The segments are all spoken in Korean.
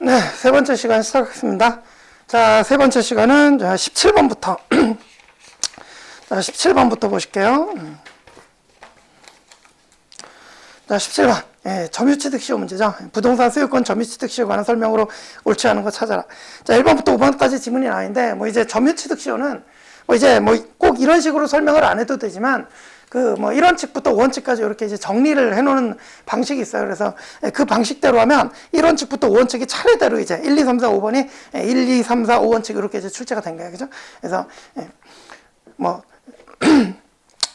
네, 세 번째 시간 시작하겠습니다. 자, 세 번째 시간은 17번부터 17번부터 보실게요. 자, 17번. 점유취득시효 문제죠. 부동산 소유권 점유취득시효에 관한 설명으로 옳지 않은 거 찾아라. 자, 1번부터 5번까지 지문이 나와있는데, 이제 점유취득시효는, 이제 꼭 이런 식으로 설명을 안 해도 되지만, 1원칙부터 5원칙까지 이렇게 이제 정리를 해놓는 방식이 있어요. 그래서 그 방식대로 하면 1원칙부터 5원칙이 차례대로 이제 1, 2, 3, 4, 5번이 1, 2, 3, 4, 5원칙 이렇게 이제 출제가 된 거예요. 그죠? 그래서,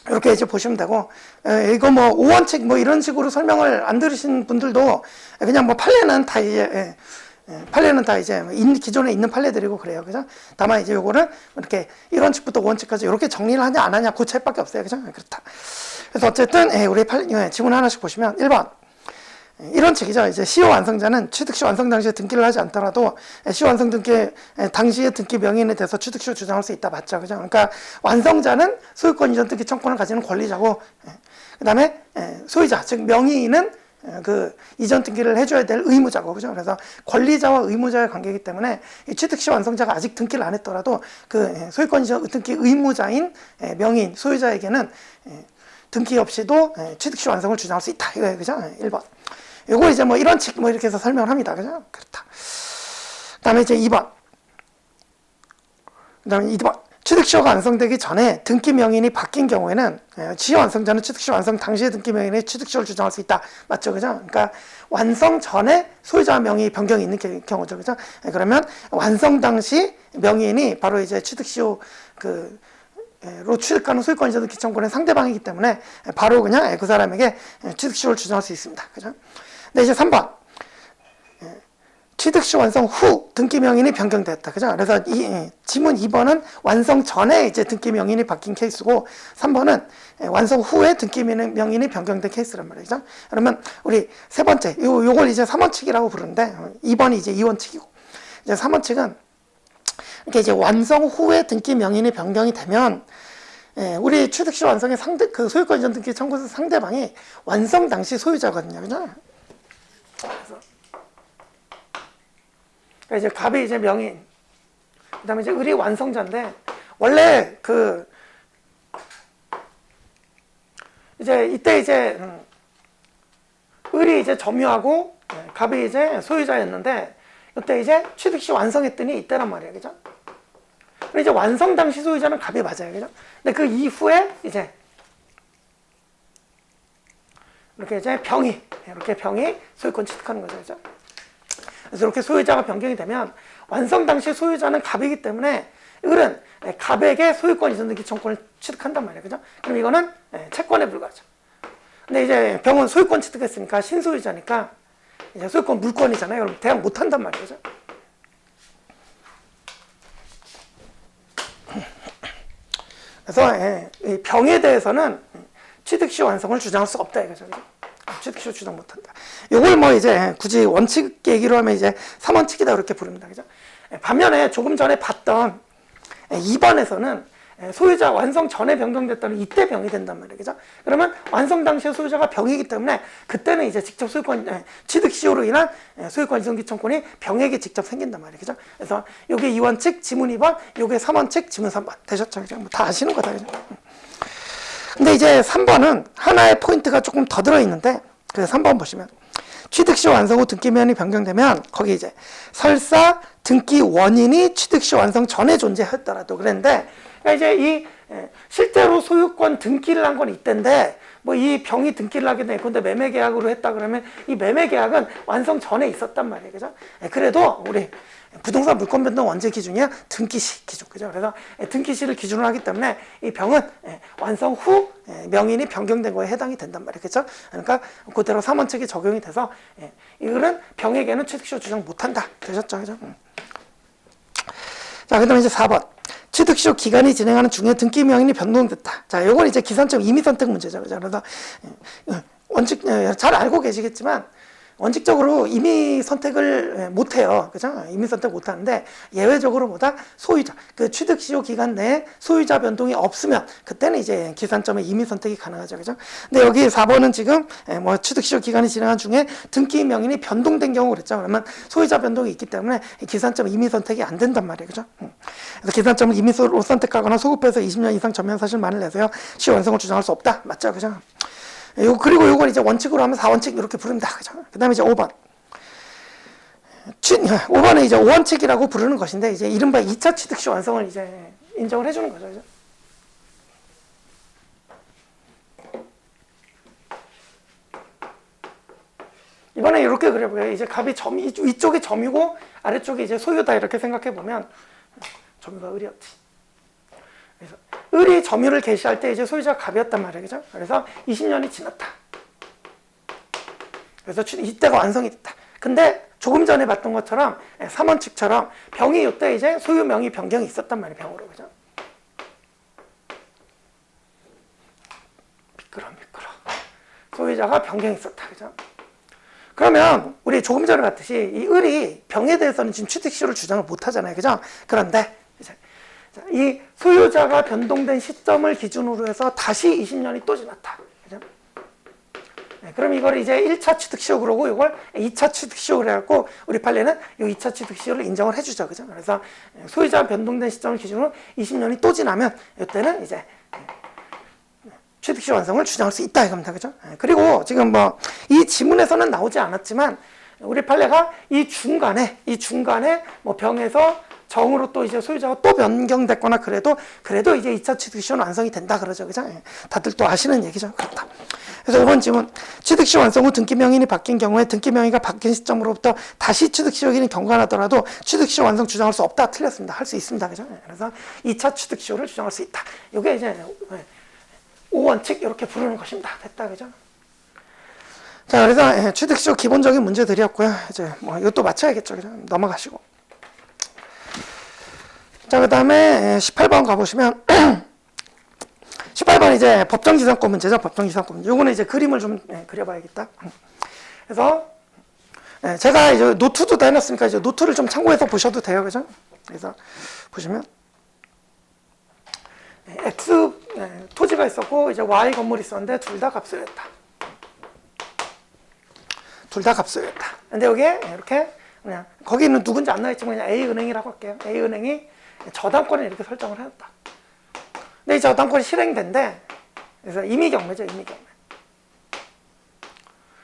이렇게 이제 보시면 되고, 이거 5원칙 이런 식으로 설명을 안 들으신 분들도 그냥 판례는 다 이제, 판례는 다 이제 기존에 있는 판례들이고 그래요. 그죠? 다만 이제 요거를 이렇게 1원칙부터 5원칙까지 이렇게 정리를 하냐 안 하냐 그 차이밖에 없어요. 그죠? 그렇다. 그래서 어쨌든 우리 지문 하나씩 보시면 1번. 1원칙이죠. 이제 시효 완성자는 취득시 완성 당시에 등기를 하지 않더라도 시효 완성 등기 당시의 등기 명의인에 대해서 취득시효 주장할 수 있다. 맞죠? 그죠? 그러니까 완성자는 소유권 이전 등기 청구권을 가지는 권리자고, 그 다음에 소유자, 즉 명의인은 이전 등기를 해줘야 될 의무자고, 그죠? 그래서 권리자와 의무자의 관계이기 때문에 이 취득시 완성자가 아직 등기를 안 했더라도 소유권 이전 등기 의무자인 명의인, 소유자에게는 등기 없이도 취득시 완성을 주장할 수 있다. 이거예요. 그죠? 1번. 요거 이제 1원칙 이렇게 해서 설명을 합니다. 그죠? 그렇다. 그 다음에 이제 2번. 그 다음에 2번. 취득시효가 완성되기 전에 등기 명의인이 바뀐 경우에는 시효 완성자는 취득시 완성 당시의 등기 명의인의 취득시효를 주장할 수 있다. 맞죠? 그죠? 그러니까 완성 전에 소유자 명의 변경이 있는 경우죠. 그죠? 그러면 완성 당시 명의인이 바로 이제 취득시효 로 취득하는 소유권 이전 등기 청구는 상대방이기 때문에 바로 그냥 그 사람에게 취득시효를 주장할 수 있습니다. 그죠? 근데 이제 3번. 취득시 완성 후 등기 명의인이 변경되었다. 그죠? 그래서 지문 2번은 완성 전에 이제 등기 명의인이 바뀐 케이스고 3번은 완성 후에 등기 명의인이 변경된 케이스란 말이죠. 그러면 우리 세 번째, 요걸 이제 3원칙이라고 부르는데 2번이 이제 2원칙이고 이제 3원칙은 이렇게 이제 완성 후에 등기 명의인이 변경이 되면 우리 취득시 완성의 소유권 이전 등기 청구서 상대방이 완성 당시 소유자거든요. 그죠? 그래서 이제 갑이 이제 명의인, 그 다음에 이제 을이 완성자인데, 원래 이제 이때 이제 을이 이제 점유하고 갑이 이제 소유자였는데, 이때 이제 취득시 완성했더니 이때란 말이에요. 그죠? 근데 이제 완성 당시 소유자는 갑이 맞아요. 그죠? 근데 그 이후에 이제 이렇게 이제 이렇게 병이 소유권 취득하는 거죠. 그죠? 그래서 이렇게 소유자가 변경이 되면 완성 당시 소유자는 갑이기 때문에 을은 갑에게 소유권 이전 등기 청구권을 취득한단 말이에요. 그죠? 그럼 이거는 채권에 불과하죠. 근데 이제 병은 소유권 취득했으니까 신소유자니까 이제 소유권 물권이잖아요. 그럼 대항 못 한단 말이죠. 그래서 이 병에 대해서는 취득시 완성을 주장할 수 없다 이거죠. 취득시 주장 못한다. 요걸 이제 굳이 원칙 얘기로 하면 이제 3원칙이다 이렇게 부릅니다. 그죠? 반면에 조금 전에 봤던 2번에서는 소유자 완성 전에 변경됐다는 이때 병이 된단 말이에요. 그죠? 그러면 완성 당시에 소유자가 병이기 때문에 그때는 이제 직접 소유권, 취득시효로 인한 소유권 이전 기청권이 병에게 직접 생긴단 말이에요. 그죠? 그래서 요게 2원칙, 지문 2번, 요게 3원칙, 지문 3번. 되셨죠? 그죠? 다 아시는 거다. 그죠? 근데 이제 3번은 하나의 포인트가 조금 더 들어있는데, 그래서 3번 보시면, 취득시 완성 후 등기 명의인이 변경되면, 거기 이제, 설사 등기 원인이 취득시 완성 전에 존재했더라도 그랬는데, 그러니까 이제 실제로 소유권 등기를 한 건 이때인데, 이 병이 등기를 하게 된 건데 매매 계약으로 했다 그러면 이 매매 계약은 완성 전에 있었단 말이에요. 그죠? 그래도 우리 부동산 물권 변동 언제 기준이야? 등기시 기준. 그죠? 그래서 등기시를 기준으로 하기 때문에 이 병은 완성 후 명인이 변경된 거에 해당이 된단 말이에요. 그죠? 그러니까 그대로 3원칙이 적용이 돼서 이거는 병에게는 취득시효 주장 못한다. 되셨죠? 그죠? 자, 그 다음에 이제 4번. 취득시효 기간이 진행하는 중에 등기 명인이 변동됐다. 자, 요건 이제 기산점 임의 선택 문제죠. 그죠? 그래서 원칙 잘 알고 계시겠지만 원칙적으로 임의 선택을 못 해요. 그죠? 임의 선택 못 하는데 예외적으로 뭐다? 소유자. 그 취득 시효 기간 내에 소유자 변동이 없으면 그때는 이제 기산점의 임의 선택이 가능하죠. 그죠? 근데 여기 4번은 지금 뭐 취득 시효 기간이 지나간 중에 등기 명인이 변동된 경우 그랬죠. 그러면 소유자 변동이 있기 때문에 기산점 임의 선택이 안 된단 말이에요. 그죠? 그래서 기산점을 임의로 선택하거나 소급해서 20년 이상 전면 사실만을 내서요. 시효 완성을 주장할 수 없다. 맞죠? 그죠? 그리고 요걸 이제 원칙으로 하면 4원칙 이렇게 부릅니다. 그죠? 그 다음에 이제 5번. 5번은 이제 5원칙이라고 부르는 것인데, 이제 이른바 2차 취득시 완성을 이제 인정을 해주는 거죠. 그죠? 이번에 이렇게 그려보게요. 이제 값이 위쪽이 점이고, 아래쪽이 이제 소유다. 이렇게 생각해보면, 점유가 을이었지. 그래서 을이 점유를 개시할 때 이제 소유자가 갑이었단 말이에요. 그죠? 그래서 20년이 지났다. 그래서 이때가 완성이 됐다. 근데 조금 전에 봤던 것처럼 3원칙처럼 병이 이때 이제 소유 명의 변경이 있었단 말이에요. 병으로. 그죠? 미끄러. 소유자가 변경이 있었다. 그죠? 그러면 우리 조금 전에 봤듯이 이 을이 병에 대해서는 지금 취득시효를 주장을 못 하잖아요. 그죠? 그런데 이제 이 소유자가 변동된 시점을 기준으로 해서 다시 20년이 또 지났다. 그죠? 네, 그럼 이걸 이제 1차 취득시효 그러고 이걸 2차 취득시효 그래갖고 우리 판례는 이 2차 취득시효를 인정을 해주죠. 그죠? 그래서 소유자 변동된 시점을 기준으로 20년이 또 지나면 이때는 이제 취득시효 완성을 주장할 수 있다 이겁니다. 그죠? 그리고 지금 뭐 이 지문에서는 나오지 않았지만 우리 판례가 이 중간에 뭐 병에서 정으로 또 이제 소유자가 또 변경됐거나 그래도 이제 2차 취득시효는 완성이 된다 그러죠. 그죠? 다들 또 아시는 얘기죠. 그렇다. 그래서 이번 질문, 취득시효 완성 후 등기명인이 바뀐 경우에 등기명의가 바뀐 시점으로부터 다시 취득시효 기간이 경과하더라도 취득시효 완성 주장할 수 없다. 틀렸습니다. 할 수 있습니다. 그죠? 그래서 2차 취득시효를 주장할 수 있다. 이게 이제 5원칙 이렇게 부르는 것입니다. 됐다. 그죠? 자, 그래서 취득시효 기본적인 문제들이었고요. 이제 뭐 이것도 맞춰야겠죠. 그죠? 넘어가시고. 자, 그 다음에 18번 가보시면 18번 이제 법정지상권 문제죠. 법정지상권 문제. 요거는 이제 그림을 좀 그려봐야겠다. 그래서 제가 이제 노트도 다 해놨으니까 이제 노트를 좀 참고해서 보셔도 돼요. 그죠? 그래서 보시면 X 토지가 있었고 이제 Y 건물이 있었는데 둘 다 값소유였다. 둘 다 값소유였다. 근데 여기에 이렇게 그냥 거기는 누군지 안 나와있지만 그냥 A은행이라고 할게요. A은행이 저당권을 이렇게 설정을 해놨다. 근데 이 저당권이 실행된대. 그래서 임의경매죠, 임의경매.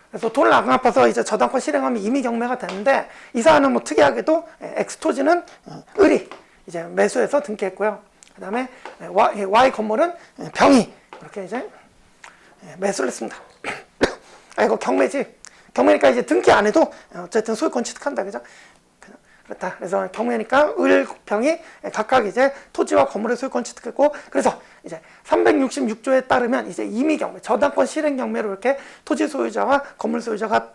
그래서 돈을 안 갚아서 이제 저당권 실행하면 임의경매가 되는데 이 사안은 뭐 특이하게도 X토지는 을이 이제 매수해서 등기했고요. 그 다음에 Y 건물은 병이 이렇게 이제 매수를 했습니다. 아, 이거 경매지. 경매니까 이제 등기 안 해도 어쨌든 소유권 취득한다. 그죠? 그렇다. 그래서 경매니까 을, 병이 각각 이제 토지와 건물의 소유권 취득했고, 그래서 이제 366조에 따르면 이제 임의경매, 저당권 실행 경매로 이렇게 토지 소유자와 건물 소유자가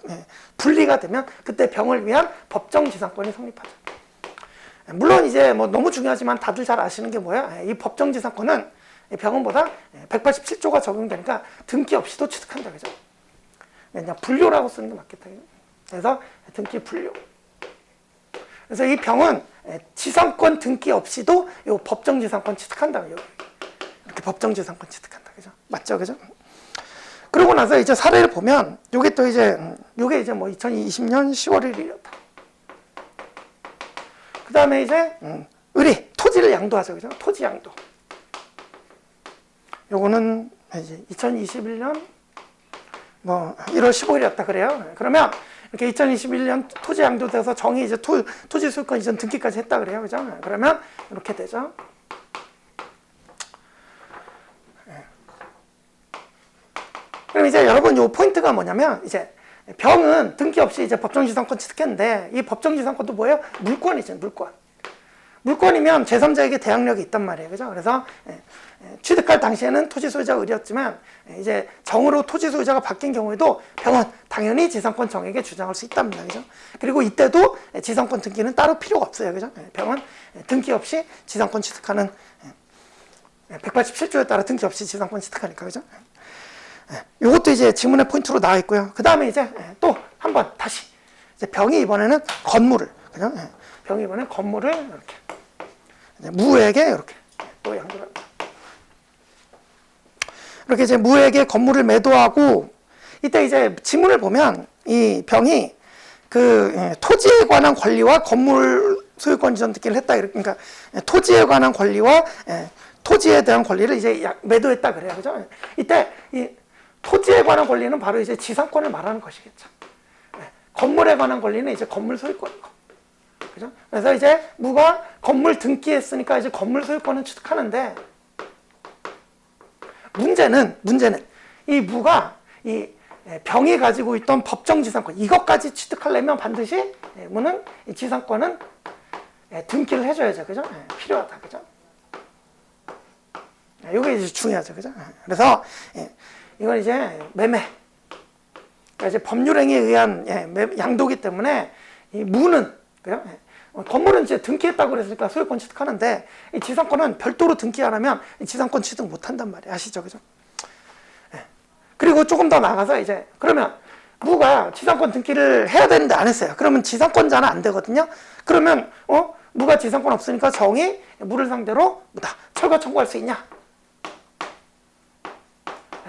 분리가 되면 그때 병을 위한 법정지상권이 성립하죠. 물론 이제 뭐 너무 중요하지만 다들 잘 아시는 게 뭐야? 이 법정지상권은 병원보다 187조가 적용되니까 등기 없이도 취득한다. 그죠? 그냥 분료라고 쓰는 게 맞겠다. 그래서 등기 분료. 그래서 이 병은 지상권 등기 없이도 요 법정지상권 취득한다. 이렇게 법정지상권 취득한다. 그죠? 맞죠? 그죠? 그러고 나서 이제 사례를 보면 요게 또 이제 요게 이제 뭐 2020년 10월 1일이었다. 그 다음에 이제 을이 토지를 양도하죠. 그죠? 토지 양도. 요거는 이제 2021년 뭐 1월 15일이었다 그래요. 그러면 이렇게 2021년 토지 양도돼서 정의 이제 토지 소유권 이전 등기까지 했다 그래요. 그죠? 그러면 이렇게 되죠. 그럼 이제 여러분 요 포인트가 뭐냐면 이제 병은 등기 없이 이제 법정지상권 취득했는데 이 법정지상권도 뭐예요? 물권이죠. 물권. 물권이면 제3자에게 대항력이 있단 말이에요. 그죠? 그래서 취득할 당시에는 토지 소유자가 을이었지만 이제 정으로 토지 소유자가 바뀐 경우에도 병은 당연히 지상권 정에게 주장할 수 있답니다. 그죠? 그리고 이때도 지상권 등기는 따로 필요가 없어요. 그죠? 병은 등기 없이 지상권 취득하는 187조에 따라 등기 없이 지상권 취득하니까. 그죠? 이것도 이제 지문의 포인트로 나와 있고요. 그 다음에 이제 또 한번 다시 이제 병이 이번에는 건물을 그죠? 병이 이번에 건물을 이렇게 무에게 이렇게 또 양도합니다. 이렇게 이제 무에게 건물을 매도하고 이때 이제 지문을 보면 이 병이 그 토지에 관한 권리와 건물 소유권 이전 등기를 했다. 그러니까 토지에 관한 권리와 토지에 대한 권리를 이제 매도했다 그래요. 그죠? 이때 이 토지에 관한 권리는 바로 이제 지상권을 말하는 것이겠죠. 건물에 관한 권리는 이제 건물 소유권이고. 그죠? 그래서 이제 무가 건물 등기했으니까 이제 건물 소유권은 취득하는데 문제는 이 무가 이 병이 가지고 있던 법정 지상권 이것까지 취득하려면 반드시 무는 이 지상권은 등기를 해줘야죠. 그죠? 필요하다. 그죠? 이게 이제 중요하죠. 그죠? 그래서 이건 이제 매매. 그러니까 이제 법률행위에 의한 양도기 때문에 이 무는 그죠? 건물은 이제 등기했다고 그랬으니까 소유권 취득하는데 이 지상권은 별도로 등기 안 하면 이 지상권 취득 못 한단 말이에요. 아시죠? 그죠? 그리고 조금 더 나가서 이제 그러면 무가 지상권 등기를 해야 되는데 안 했어요. 그러면 지상권자는 안 되거든요. 그러면 무가 지상권 없으니까 정이 무를 상대로 뭐다 철거 청구할 수 있냐?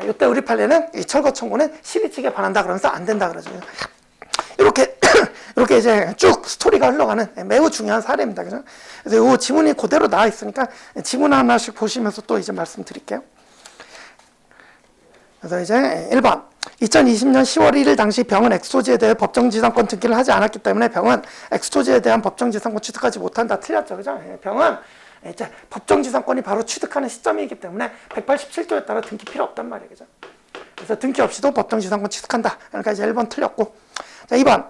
이때 우리 판례는 이 철거 청구는 시비 측에 반한다 그러면서 안 된다 그러죠. 이렇게 이제 쭉 스토리가 흘러가는 매우 중요한 사례입니다. 그죠? 그래서 이 지문이 그대로 나와 있으니까 지문 하나씩 보시면서 또 이제 말씀드릴게요. 그래서 이제 1번 2020년 10월 1일 당시 병은 엑스토지에 대해 법정지상권 등기를 하지 않았기 때문에 병은 엑스토지에 대한 법정지상권 취득하지 못한다. 틀렸죠. 그죠? 병은 이제 법정지상권이 바로 취득하는 시점이기 때문에 187조에 따라 등기 필요 없단 말이에요. 그죠? 그래서 등기 없이도 법정지상권 취득한다. 그러니까 이제 1번 틀렸고. 자, 2번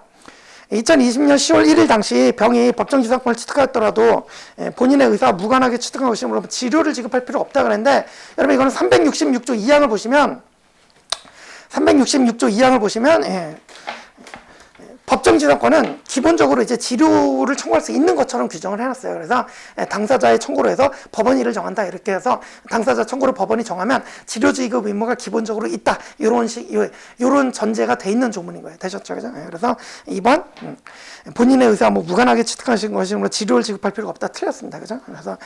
2020년 10월 1일 당시 병이 법정지상권을 취득하였더라도 본인의 의사와 무관하게 취득한 것이므로 치료를 지급할 필요 없다 그랬는데 여러분 이거는 366조 2항을 보시면 366조 2항을 보시면 법정지상권은 기본적으로 이제 치료를 청구할 수 있는 것처럼 규정을 해놨어요. 그래서 당사자의 청구로 해서 법원이 이를 정한다. 이렇게 해서 당사자 청구로 법원이 정하면 치료 지급 의무가 기본적으로 있다. 요런 전제가 돼 있는 조문인 거예요. 되셨죠? 그죠? 그래서 2번 본인의 의사와 무관하게 취득하신 것이므로 치료를 지급할 필요가 없다. 틀렸습니다. 그죠? 그래서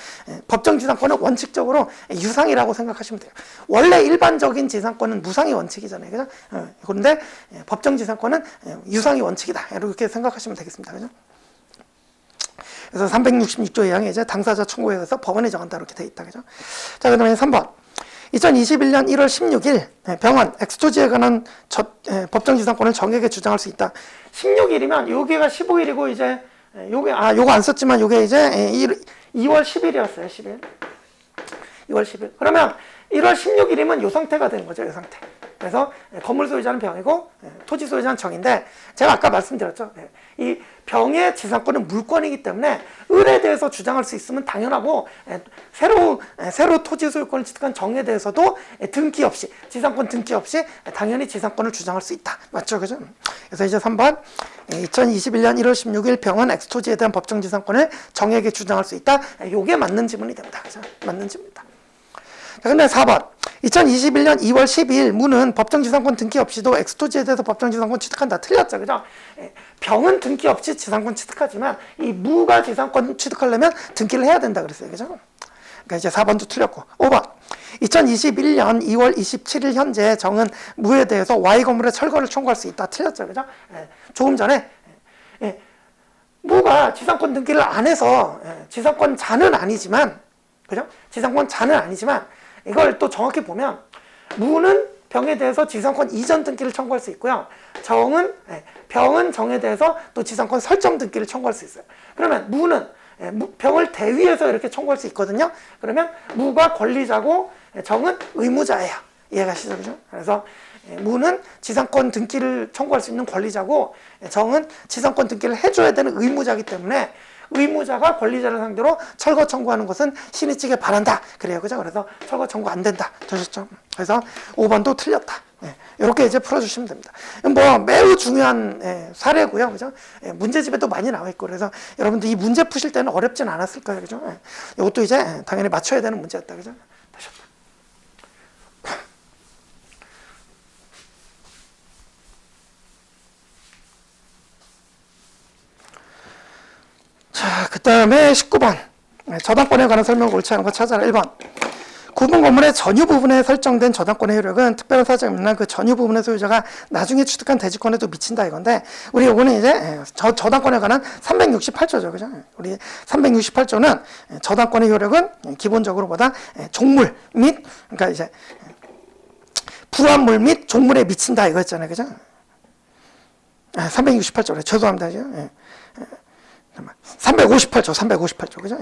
법정지상권은 원칙적으로 유상이라고 생각하시면 돼요. 원래 일반적인 지상권은 무상이 원칙이잖아요. 그죠? 그런데 법정지상권은 유상이 원칙이다. 이렇게 생각하시면 되겠습니다. 그죠? 그래서 366조 2항에 이제 당사자 청구에 의해서 법원이 정한다. 이렇게 돼 있다. 그죠? 자, 그 다음에 3번. 2021년 1월 16일 병은 엑스토지에 관한 법정지상권을 정액에 주장할 수 있다. 16일이면 여기가 15일이고 이제 요거 안 썼지만 요게 이제 2월 10일이었어요. 10일. 2월 10일. 그러면 1월 16일이면 요 상태가 되는 거죠. 요 상태. 그래서 건물 소유자는 병이고 토지 소유자는 정인데 제가 아까 말씀드렸죠. 이 병의 지상권은 물권이기 때문에 을에 대해서 주장할 수 있으면 당연하고 새로 토지 소유권을 취득한 정에 대해서도 등기 없이 지상권 등기 없이 당연히 지상권을 주장할 수 있다. 맞죠? 그죠? 그래서 이제 3번 2021년 1월 16일 병은 엑스토지에 대한 법정 지상권을 정에게 주장할 수 있다. 요게 맞는 지문이 됩니다. 그죠? 맞는 지문이다. 자, 근데 4번 2021년 2월 12일 무는 법정지상권 등기 없이도 엑스토지에 대해서 법정지상권 취득한다. 틀렸죠. 그죠? 병은 등기 없이 지상권 취득하지만 이 무가 지상권 취득하려면 등기를 해야 된다 그랬어요. 그죠? 그러니까 이제 4번도 틀렸고. 5번 2021년 2월 27일 현재 정은 무에 대해서 Y 건물의 철거를 청구할 수 있다. 틀렸죠. 그죠? 조금 전에 무가 지상권 등기를 안 해서 지상권 자는 아니지만 그죠? 지상권 자는 아니지만 이걸 또 정확히 보면 무는 병에 대해서 지상권 이전 등기를 청구할 수 있고요. 병은 정에 대해서 또 지상권 설정 등기를 청구할 수 있어요. 그러면 무는 병을 대위해서 이렇게 청구할 수 있거든요. 그러면 무가 권리자고 정은 의무자예요. 이해가시죠? 그죠? 그래서 무는 지상권 등기를 청구할 수 있는 권리자고 정은 지상권 등기를 해줘야 되는 의무자이기 때문에 의무자가 권리자를 상대로 철거 청구하는 것은 신의 측에 반한다. 그래요. 그죠? 그래서 철거 청구 안 된다. 되셨죠? 그래서 5번도 틀렸다. 이렇게 이제 풀어주시면 됩니다. 뭐 매우 중요한 사례고요. 그죠? 문제집에도 많이 나와 있고 그래서 여러분들 이 문제 푸실 때는 어렵진 않았을 거예요. 그죠? 이것도 이제 당연히 맞춰야 되는 문제였다. 그죠? 되셨다. 그다음에 19번. 저당권에 관한 설명을 옳지 않은 거 찾아라. 1번. 구분 건물의 전유 부분에 설정된 저당권의 효력은 특별한 사정이 있는 그 전유 부분의 소유자가 나중에 취득한 대지권에도 미친다 이건데, 우리 요거는 이제 저당권에 관한 368조죠. 그죠? 우리 368조는 저당권의 효력은 기본적으로 보다 종물 및, 그러니까 이제 부합물 및 종물에 미친다 이거였잖아요. 그죠? 368조래. 죄송합니다. 358조. 그죠?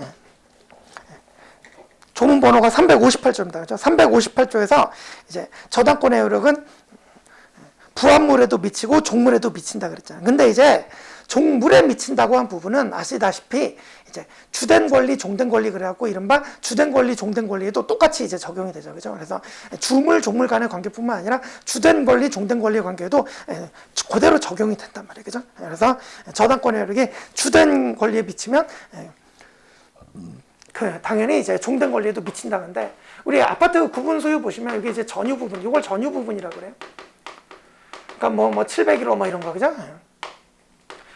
조문 번호가 358조입니다. 그죠? 358조에서 이제 저당권의 효력은 부합물에도 미치고 종물에도 미친다 그랬잖아요. 근데 이제 종물에 미친다고 한 부분은 아시다시피 이제 주된 권리, 종된 권리 그래갖고 이른바 주된 권리, 종된 권리에도 똑같이 이제 적용이 되죠. 그죠? 그래서 주물, 종물 간의 관계뿐만 아니라 주된 권리, 종된 권리의 관계에도 그대로 적용이 된단 말이에요. 그죠? 그래서 저당권의 효력이 주된 권리에 미치면 당연히 이제 종된 권리에도 미친다는데, 우리 아파트 구분 소유 보시면 여기 이제 전유 부분, 이걸 전유 부분이라고 그래요. 그러니까 뭐 701호 뭐 이런 거, 그죠?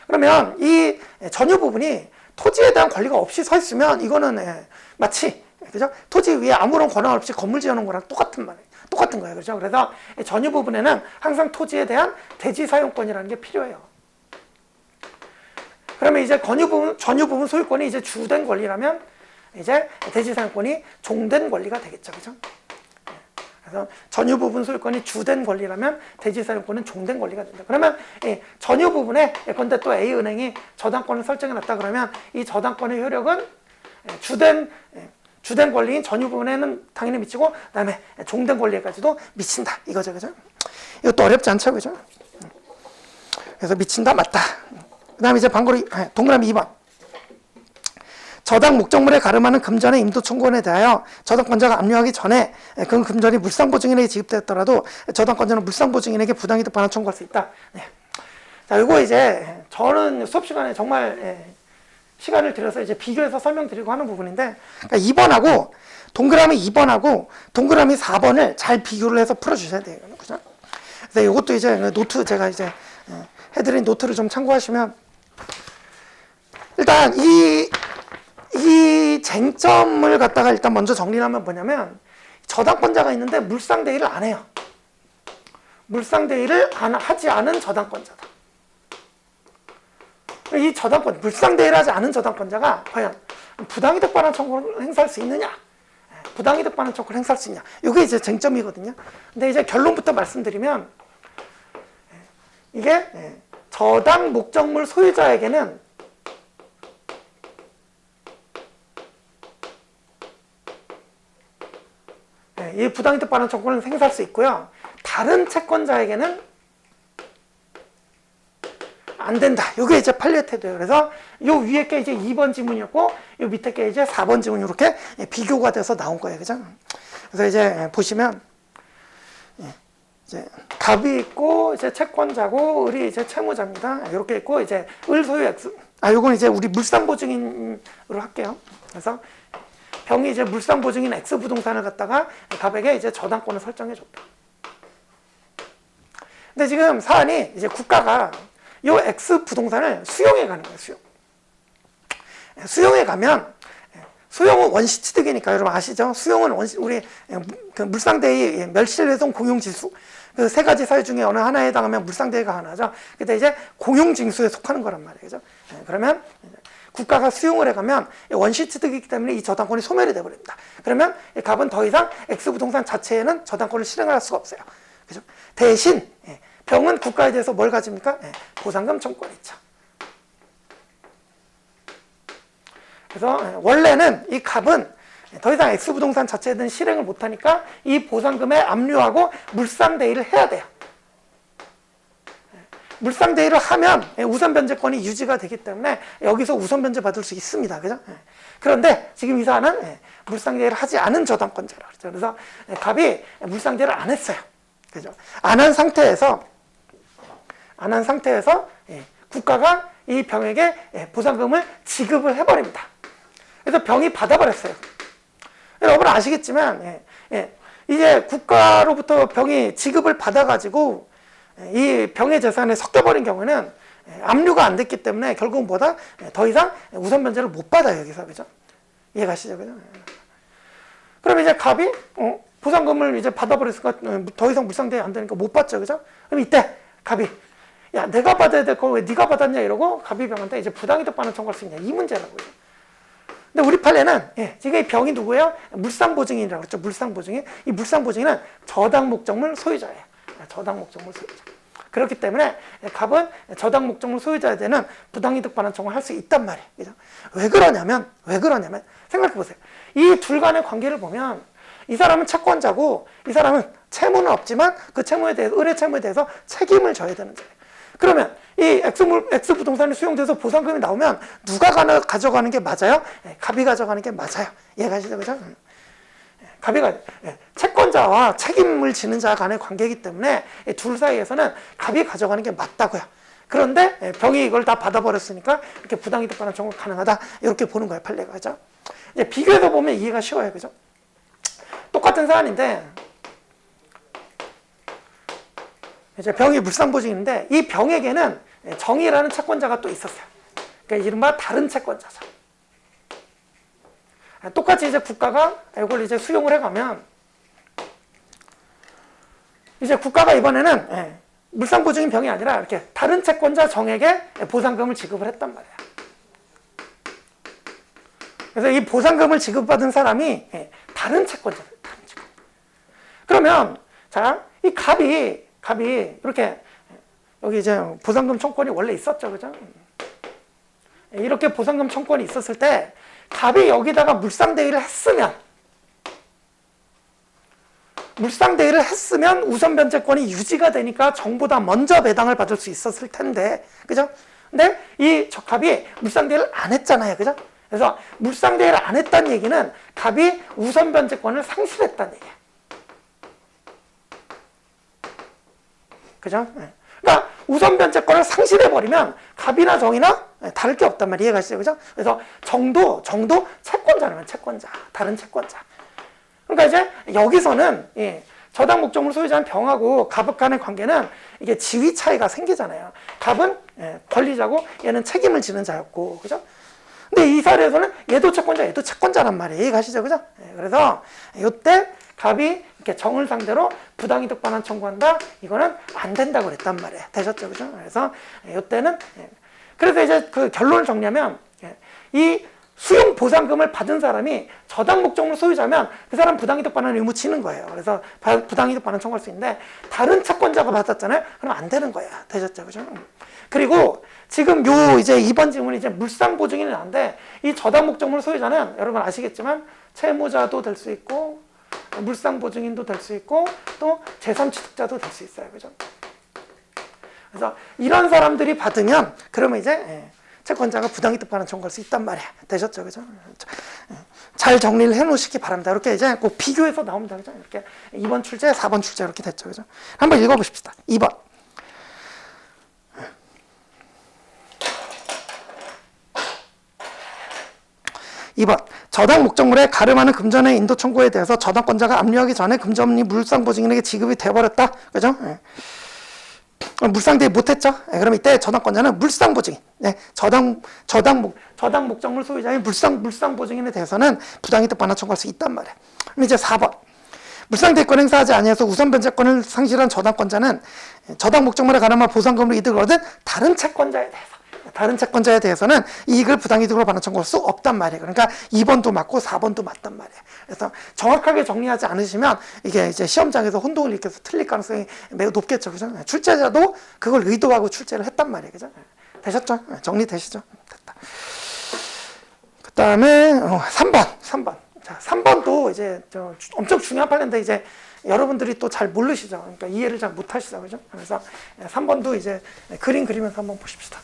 그러면 이 전유 부분이 토지에 대한 권리가 없이 서 있으면 이거는 마치, 그죠? 토지 위에 아무런 권한 없이 건물 지어놓은 거랑 똑같은 거예요. 그죠? 그래서 전유 부분에는 항상 토지에 대한 대지 사용권이라는 게 필요해요. 그러면 이제 전유 부분 소유권이 이제 주된 권리라면 이제 대지 사용권이 종된 권리가 되겠죠. 그죠? 그래서 전유 부분 소유권이 주된 권리라면 대지 사용권은 종된 권리가 된다. 그러면 이 전유 부분에 예컨대 또 A은행이 저당권을 설정해 놨다 그러면 이 저당권의 효력은 주된 권리인 전유 부분에는 당연히 미치고, 그다음에 종된 권리에까지도 미친다. 이거죠. 그죠? 이것도 어렵지 않죠. 그죠? 그래서 미친다 맞다. 그다음에 이제 방고리 동그라미 2번. 저당 목적물에 가름하는 금전의 임도 청구권에 대하여 저당권자가 압류하기 전에 그 금전이 물상보증인에게 지급되었더라도 저당권자는 물상보증인에게 부당이득 반환 청구할 수 있다. 네. 자, 이거 이제 저는 수업 시간에 정말 시간을 들여서 이제 비교해서 설명드리고 하는 부분인데, 그러니까 2번하고 동그라미 2번하고 동그라미 4번을 잘 비교를 해서 풀어주셔야 돼요. 그죠? 그래서 이것도 이제 노트 제가 이제 해드린 노트를 좀 참고하시면, 일단 이 쟁점을 갖다가 일단 먼저 정리를 하면 뭐냐면, 저당권자가 있는데 물상대위를 안 해요. 물상대위를 하지 않은 저당권자다. 이 물상대위를 하지 않은 저당권자가 과연 부당이득 반환 청구를 행사할 수 있느냐, 부당이득 반환 청구를 행사할 수 있냐, 이게 이제 쟁점이거든요. 근데 이제 결론부터 말씀드리면, 이게 저당 목적물 소유자에게는 이 부당이득 반환 청구를 행사할 수 있고요. 다른 채권자에게는 안 된다. 이게 이제 판례 태도예요. 그래서 요 위에 게 이제 2번 지문이었고, 요 밑에 게 이제 4번 지문, 이렇게 비교가 돼서 나온 거예요. 그죠? 그래서 이제 보시면 이제 갑이 있고 이제 채권자고 을이 이제 채무자입니다. 이렇게 있고 이제 을 소유 X. 요건 이제 우리 물상보증인으로 할게요. 그래서 병이 이제 물상보증인 X 부동산을 갖다가 갑에게 이제 저당권을 설정해 줬다. 근데 지금 사안이 이제 국가가 요 X 부동산을 수용해 가는 거예요. 수용해 가면, 수용은 원시취득이니까 여러분 아시죠? 수용은 우리 그 물상대의 멸실훼손 공용지수, 그 세 가지 사유 중에 어느 하나에 해당하면 물상대의가 하나죠. 근데 이제 공용징수에 속하는 거란 말이죠. 그러면 국가가 수용을 해가면 원시취득이기 때문에 이 저당권이 소멸이 돼버립니다. 그러면 갑은 더 이상 X부동산 자체에는 저당권을 실행할 수가 없어요. 그죠? 대신 병은 국가에 대해서 뭘 가집니까? 보상금 청구권이 있죠. 그래서 원래는 이 갑은 더 이상 X부동산 자체에는 실행을 못하니까 이 보상금에 압류하고 물상대위를 해야 돼요. 물상대위를 하면 우선 변제권이 유지가 되기 때문에 여기서 우선 변제 받을 수 있습니다. 그죠? 그런데 지금 이 사안은 물상대위를 하지 않은 저당권자라 그러죠. 그래서 갑이 물상대위를 안 했어요. 그죠? 안 한 상태에서 국가가 이 병에게 보상금을 지급을 해버립니다. 그래서 병이 받아버렸어요. 여러분 아시겠지만 이제 국가로부터 병이 지급을 받아가지고 이 병의 재산에 섞여버린 경우는 압류가 안 됐기 때문에 결국은 뭐다? 더 이상 우선 변제를 못 받아요, 여기서. 그죠? 이해가시죠? 그죠? 그럼 이제 갑이, 보상금을 이제 받아버렸으니까 더 이상 물상대회 안 되니까 못 받죠. 그죠? 그럼 이때 갑이, 야, 내가 받아야 될 걸 왜 네가 받았냐? 이러고 갑이 병한테 이제 부당이득 반환 청구할 수 있냐? 이 문제라고요. 근데 우리 판례는, 지금 이 병이 누구예요? 물상보증인이라고 그랬죠. 물상보증인. 이 물상보증인은 저당 목적물 소유자예요. 저당 목적물 소유자. 그렇기 때문에 갑은 저당 목적물 소유자에 대한 부당이득 반환 청구를 할 수 있단 말이에요. 그죠? 왜 그러냐면 생각해 보세요. 이 둘 간의 관계를 보면 이 사람은 채권자고 이 사람은 채무는 없지만 그 채무에 대해서 의뢰 채무에 대해서 책임을 져야 되는 거예요. 그러면 이 X 부동산이 수용돼서 보상금이 나오면 누가 가져가는 게 맞아요? 갑이 가져가는 게 맞아요. 이해가시죠? 그죠? 갑이가 채권자와 책임을 지는 자 간의 관계이기 때문에 둘 사이에서는 갑이 가져가는 게 맞다고요. 그런데 병이 이걸 다 받아버렸으니까 이렇게 부당이득 반환 청구 가능하다 이렇게 보는 거예요, 판례가. 그죠? 이제 비교해서 보면 이해가 쉬워요, 그죠? 똑같은 사안인데 이제 병이 물상보증인데 이 병에게는 정의라는 채권자가 또 있었어요. 그러니까 이른바 다른 채권자죠. 똑같이 이제 국가가 이걸 이제 수용을 해가면 이제 국가가 이번에는 물상보증인 병이 아니라 이렇게 다른 채권자 정에게 보상금을 지급을 했단 말이야. 그래서 이 보상금을 지급받은 사람이 다른 채권자예요. 다른 채권. 그러면 자, 이 갑이 이렇게 여기 이제 보상금 청권이 원래 있었죠, 그죠? 이렇게 보상금 청권이 있었을 때 갑이 여기다가 물상대위를 했으면 우선 변제권이 유지가 되니까 정보다 먼저 배당을 받을 수 있었을 텐데, 그죠? 근데 이 갑이 물상대위를 안 했잖아요, 그죠? 그래서 물상대위를 안 했다는 얘기는 갑이 우선 변제권을 상실했다는 얘기예요. 그죠? 그러니까 우선 변제권을 상실해버리면 갑이나 정이나 다를 게 없단 말이에요. 이해가시죠? 그죠? 그래서 정도 채권자라면 채권자, 다른 채권자. 그러니까 이제 여기서는 저당 목적물 소유자는 병하고 갑 간의 관계는 이게 지위 차이가 생기잖아요. 갑은 권리자고 얘는 책임을 지는 자였고, 그죠? 근데 이 사례에서는 얘도 채권자란 말이에요. 이해가시죠? 그죠? 그래서 이때 갑이 이렇게 정을 상대로 부당이득 반환 청구한다? 이거는 안 된다고 그랬단 말이에요. 되셨죠? 그죠? 그래서 이때는 그래서 이제 그 결론을 정리하면 이 수용 보상금을 받은 사람이 저당 목적물 소유자면 그 사람 부당이득 반환 의무 지는 거예요. 그래서 부당이득 반환 청구할 수 있는데 다른 채권자가 받았잖아요. 그럼 안 되는 거야. 되셨죠? 그죠? 그리고 지금 요 이제 이번 질문이 이제 물상보증인은 안돼. 이 저당 목적물 소유자는 여러분 아시겠지만 채무자도 될 수 있고 물상보증인도 될 수 있고 또 재산취득자도 될 수 있어요. 그죠? 그래서 이런 사람들이 받으면 그러면 이제 채권자가 부당이득 반환 청구할 수 있단 말이야. 되셨죠? 그죠? 잘 정리를 해 놓으시기 바랍니다. 이렇게 이제 꼭 비교해서 나옵니다. 그죠? 이렇게 2번 출제, 4번 출제 이렇게 됐죠. 그죠? 한번 읽어 보십시다. 2번. 2번. 저당 목적물에 가름하는 금전의 인도 청구에 대해서 저당권자가 압류하기 전에 금전이 물상보증인에게 지급이 돼버렸다. 그죠? 물상대위 못했죠? 그럼 이때 저당권자는 물상보증인, 저당 목적물 소유자인 물상보증인에 대해서는 부당이득 반환 청구할 수 있단 말이에요. 그럼 이제 4번. 물상대권 행사하지 아니해서 우선 변제권을 상실한 저당권자는 저당 목적물에 가름한 보상금으로 이득을 얻은 다른 채권자에 대해서는 이익을 부당이득으로 반환 청구할 수 없단 말이에요. 그러니까 2번도 맞고 4번도 맞단 말이에요. 그래서 정확하게 정리하지 않으시면 이게 이제 시험장에서 혼동을 일으켜서 틀릴 가능성이 매우 높겠죠. 그죠? 출제자도 그걸 의도하고 출제를 했단 말이에요. 그죠? 되셨죠? 정리되시죠? 됐다. 그 다음에 3번. 자, 3번도 이제 엄청 중요한 판례인데 이제 여러분들이 또 잘 모르시죠. 그러니까 이해를 잘 못하시죠. 그죠? 그래서 3번도 이제 그림 그리면서 한번 보십시다.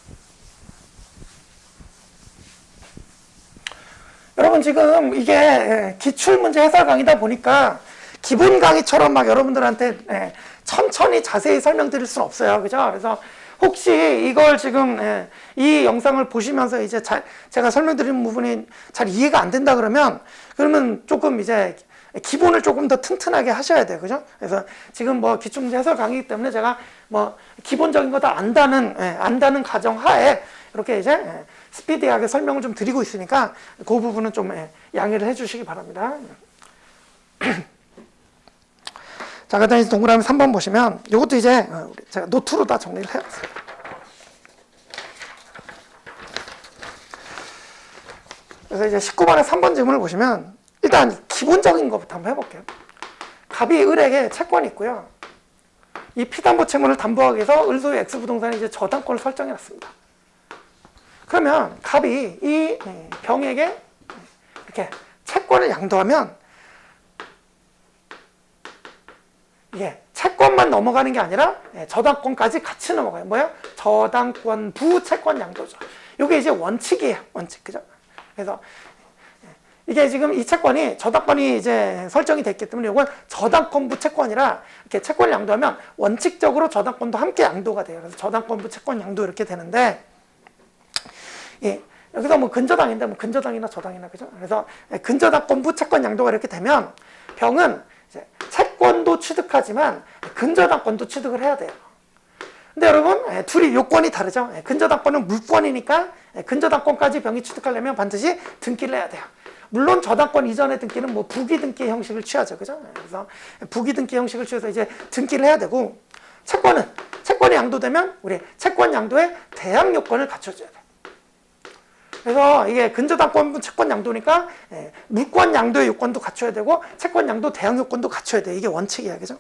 여러분 지금 이게 기출문제 해설 강의다 보니까 기본 강의처럼 막 여러분들한테 천천히 자세히 설명드릴 수는 없어요. 그죠? 그래서 혹시 이걸 지금 이 영상을 보시면서 이제 제가 설명드리는 부분이 잘 이해가 안 된다 그러면 조금 이제 기본을 조금 더 튼튼하게 하셔야 돼요. 그죠? 그래서 지금 뭐 기출문제 해설 강의이기 때문에 제가 뭐 기본적인 거 다 안다는 가정 하에 이렇게 이제 스피디하게 설명을 좀 드리고 있으니까 그 부분은 좀 양해를 해 주시기 바랍니다. 자, 그 다음에 동그라미 3번 보시면 이것도 이제 제가 노트로 다 정리를 해왔어요. 그래서 이제 19번의 3번 질문을 보시면 일단 기본적인 것부터 한번 해볼게요. 갑이 을에게 채권이 있고요. 이 피담보 채무를 담보하기 위해서 을 소유 X부동산에 이제 저당권을 설정해 놨습니다. 그러면 갑이 이 병에게 이렇게 채권을 양도하면 이게 채권만 넘어가는 게 아니라 저당권까지 같이 넘어가요. 뭐예요? 저당권부 채권 양도죠. 이게 이제 원칙이에요. 원칙. 그죠? 그래서 이게 지금 이 채권이 저당권이 이제 설정이 됐기 때문에 이건 저당권부 채권이라 이렇게 채권을 양도하면 원칙적으로 저당권도 함께 양도가 돼요. 그래서 저당권부 채권 양도 이렇게 되는데 여기서 뭐 근저당인데 뭐 근저당이나 저당이나 그죠? 그래서 근저당권부 채권 양도가 이렇게 되면 병은 이제 채권도 취득하지만 근저당권도 취득을 해야 돼요. 근데 여러분 둘이 요건이 다르죠. 근저당권은 물권이니까 근저당권까지 병이 취득하려면 반드시 등기를 해야 돼요. 물론 저당권 이전의 등기는 뭐 부기등기 형식을 취하죠. 그죠? 그래서 부기등기 형식을 취해서 이제 등기를 해야 되고 채권이 양도되면 우리 채권 양도의 대항 요건을 갖춰줘야 돼. 그래서 이게 근저당권 채권 양도니까 물권 양도의 요건도 갖춰야 되고 채권 양도 대항 요건도 갖춰야 돼. 이게 원칙이야. 그죠?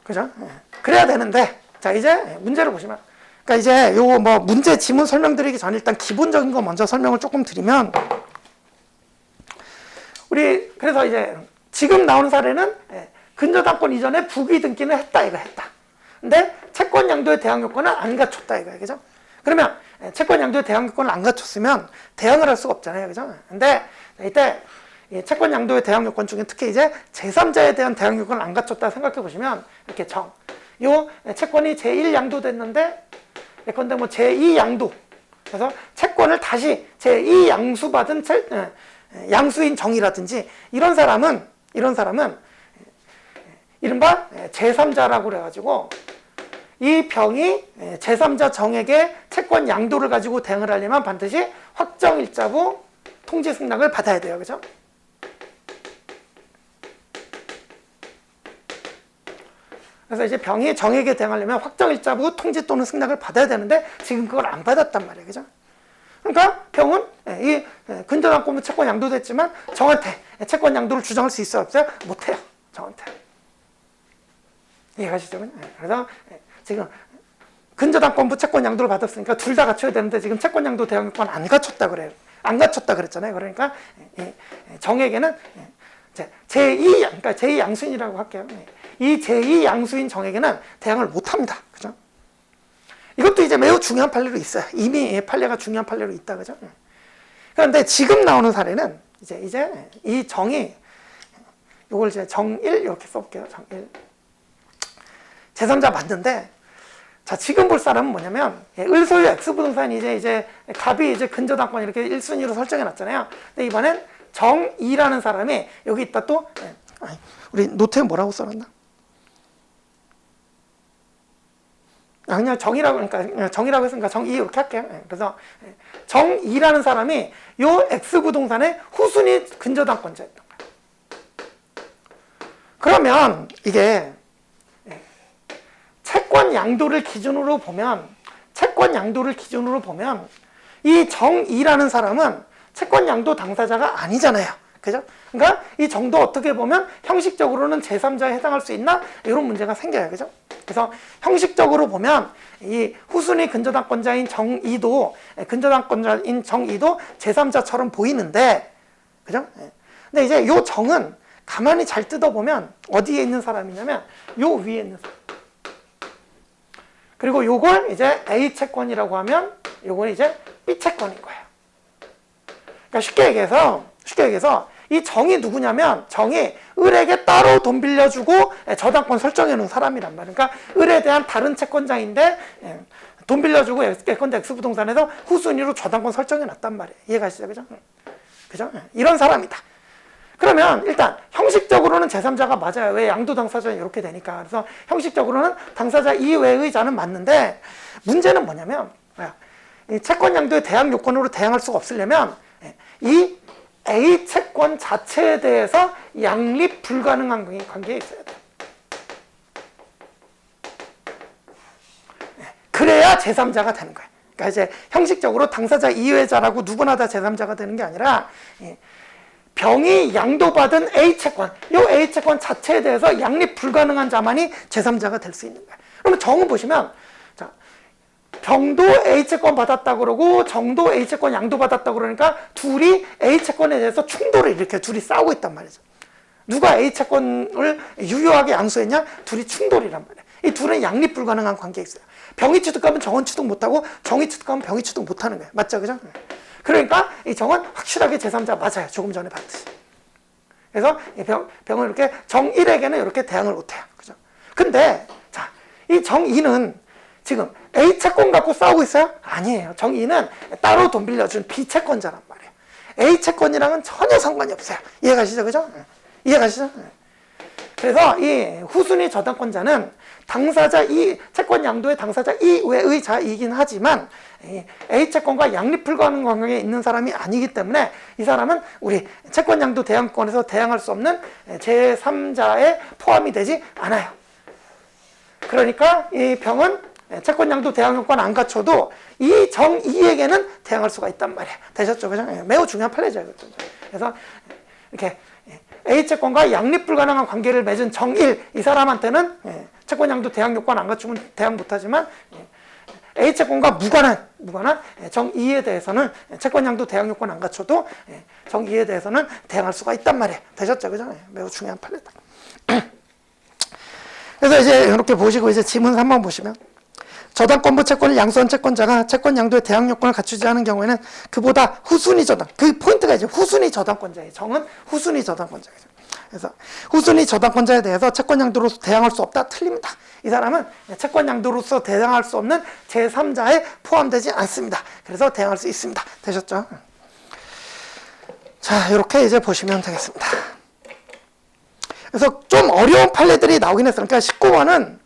그죠? 그래야 되는데 자 이제 문제를 보시면 그러니까 이제 요 뭐 문제 지문 설명드리기 전에 일단 기본적인 거 먼저 설명을 조금 드리면 우리 그래서 이제 지금 나오는 사례는 근저당권 이전에 부기 등기는 했다 이거 했다. 근데 채권 양도의 대항 요건은 안 갖췄다 이거예요. 그죠? 그러면 채권 양도의 대항 요건을 안 갖췄으면 대항을 할 수가 없잖아요. 그죠? 근데 이때 채권 양도의 대항 요건 중에 특히 이제 제3자에 대한 대항 요건을 안 갖췄다 생각해 보시면 이렇게 요 채권이 제1 양도됐는데 예컨대 뭐 제2 양도 그래서 채권을 다시 제2 양수받은 양수인 정이라든지 이런 사람은 이른바 제3자라고 그래가지고 이 병이 제3자 정에게 채권 양도를 가지고 대응을 하려면 반드시 확정일자부 통지 승낙을 받아야 돼요. 그죠? 그래서 이제 병이 정에게 대응하려면 확정일자부 통지 또는 승낙을 받아야 되는데 지금 그걸 안 받았단 말이에요. 그죠? 그러니까 병은 이 근저당권부 채권 양도됐지만 정한테 채권 양도를 주장할 수 있어요? 없어요? 못해요. 정한테. 이해가시죠? 그래서 지금 근저당권부 채권 양도를 받았으니까 둘 다 갖춰야 되는데 지금 채권 양도 대항 요건 안 갖췄다 그래요. 안 갖췄다 그랬잖아요. 그러니까 정에게는 그러니까 제2 양수인이라고 할게요. 이 제2 양수인 정에게는 대항을 못 합니다. 그죠? 이것도 이제 매우 중요한 판례로 있어요. 이미 판례가 중요한 판례로 있다. 그죠? 그런데 지금 나오는 사례는 이제 이 정이 요걸 이제 정1 이렇게 써볼게요. 정1. 제3자 맞는데 자, 지금 볼 사람은 뭐냐면 을 소유 X부동산이 이제 갑이 이제 근저당권 이렇게 1순위로 설정해 놨잖아요. 근데 이번엔 정2라는 사람이 여기 있다 또 우리 노트에 뭐라고 써놨나? 그냥 정이라고 그러니까 정이라고 했으니까 정2 이렇게 할게요. 그래서 정2라는 사람이 요 X부동산의 후순위 근저당권자였던 거예요. 그러면 이게 채권 양도를 기준으로 보면 이 정2라는 사람은 채권 양도 당사자가 아니잖아요. 그죠? 그러니까 이 정도 어떻게 보면 형식적으로는 제3자에 해당할 수 있나? 이런 문제가 생겨요. 그죠? 그래서 형식적으로 보면 이 후순위 근저당권자인 정2도 제3자처럼 보이는데 그죠? 근데 이제 요 정은 가만히 잘 뜯어보면 어디에 있는 사람이냐면 요 위에 있는 사람. 그리고 요걸 이제 A 채권이라고 하면 요건 이제 B 채권인 거예요. 그러니까 쉽게 얘기해서 이 정이 누구냐면 정이 을에게 따로 돈 빌려주고 저당권 설정해 놓은 사람이란 말이에요. 그러니까 을에 대한 다른 채권자인데 돈 빌려주고 예컨대 X부동산에서 후순위로 저당권 설정해 놨단 말이에요. 이해가시죠? 그죠? 그죠? 이런 사람이다. 그러면 일단 형식적으로는 제3자가 맞아요. 왜 양도 당사자는 이렇게 되니까. 그래서 형식적으로는 당사자 이외의 자는 맞는데 문제는 뭐냐면 이 채권 양도의 대항 요건으로 대항할 수가 없으려면 이 A 채권 자체에 대해서 양립 불가능한 관계에 있어야 돼요. 그래야 제3자가 되는 거예요. 그러니까 이제 형식적으로 당사자 이외자라고 누구나 다 제3자가 되는 게 아니라 병이 양도받은 A 채권, 이 A 채권 자체에 대해서 양립 불가능한 자만이 제3자가 될 수 있는 거예요. 그러면 정은 보시면 자, 병도 A 채권 받았다 그러고 정도 A 채권 양도 받았다 그러니까 둘이 A 채권에 대해서 충돌을 일으켜 둘이 싸우고 있단 말이죠. 누가 A 채권을 유효하게 양수했냐? 둘이 충돌이란 말이에요. 이 둘은 양립 불가능한 관계에 있어요. 병이 취득하면 정은 취득 못하고 정이 취득하면 병이 취득 못하는 거예요. 맞죠? 그죠? 그러니까 이 정은 확실하게 제3자 맞아요. 조금 전에 봤듯이. 그래서 이 병을 이렇게 정 1에게는 이렇게 대항을 못해요. 그죠? 근데 자, 이 정 2는 지금 A 채권 갖고 싸우고 있어요? 아니에요. 정 2는 따로 돈 빌려준 B 채권자란 말이에요. A 채권이랑은 전혀 상관이 없어요. 이해가시죠? 그죠? 이해가시죠? 그래서 이 후순위 저당권자는 당사자 이 채권 양도의 당사자 이외의 자이긴 하지만 A 채권과 양립 불가능한 관계에 있는 사람이 아니기 때문에 이 사람은 우리 채권 양도 대항권에서 대항할 수 없는 제3자에 포함이 되지 않아요. 그러니까 이 병은 채권 양도 대항 요건 안 갖춰도 이 정 2에게는 대항할 수가 있단 말이에요. 되셨죠? 그죠? 매우 중요한 판례죠. 그래서 이렇게 A 채권과 양립 불가능한 관계를 맺은 정 1, 이 사람한테는 채권 양도 대항 요건 안 갖추면 대항 못하지만 A 채권과 무관한 정 2에 대해서는 채권 양도 대항 요건 안 갖춰도 정 2에 대해서는 대항할 수가 있단 말이에요. 되셨죠? 그죠? 매우 중요한 판례다. 그래서 이제 이렇게 보시고 이제 지문 3번 보시면 저당권부 채권을 양수한 채권자가 채권 양도의 대항 요건을 갖추지 않은 경우에는 그보다 후순위 저당, 그 포인트가 이제 후순위 저당권자예요. 정은 후순위 저당권자예요. 그래서 후순위 저당권자에 대해서 채권 양도로서 대항할 수 없다? 틀립니다. 이 사람은 채권 양도로서 대항할 수 없는 제3자에 포함되지 않습니다. 그래서 대항할 수 있습니다. 되셨죠? 자, 이렇게 이제 보시면 되겠습니다. 그래서 좀 어려운 판례들이 나오긴 했어요. 그러니까 19번은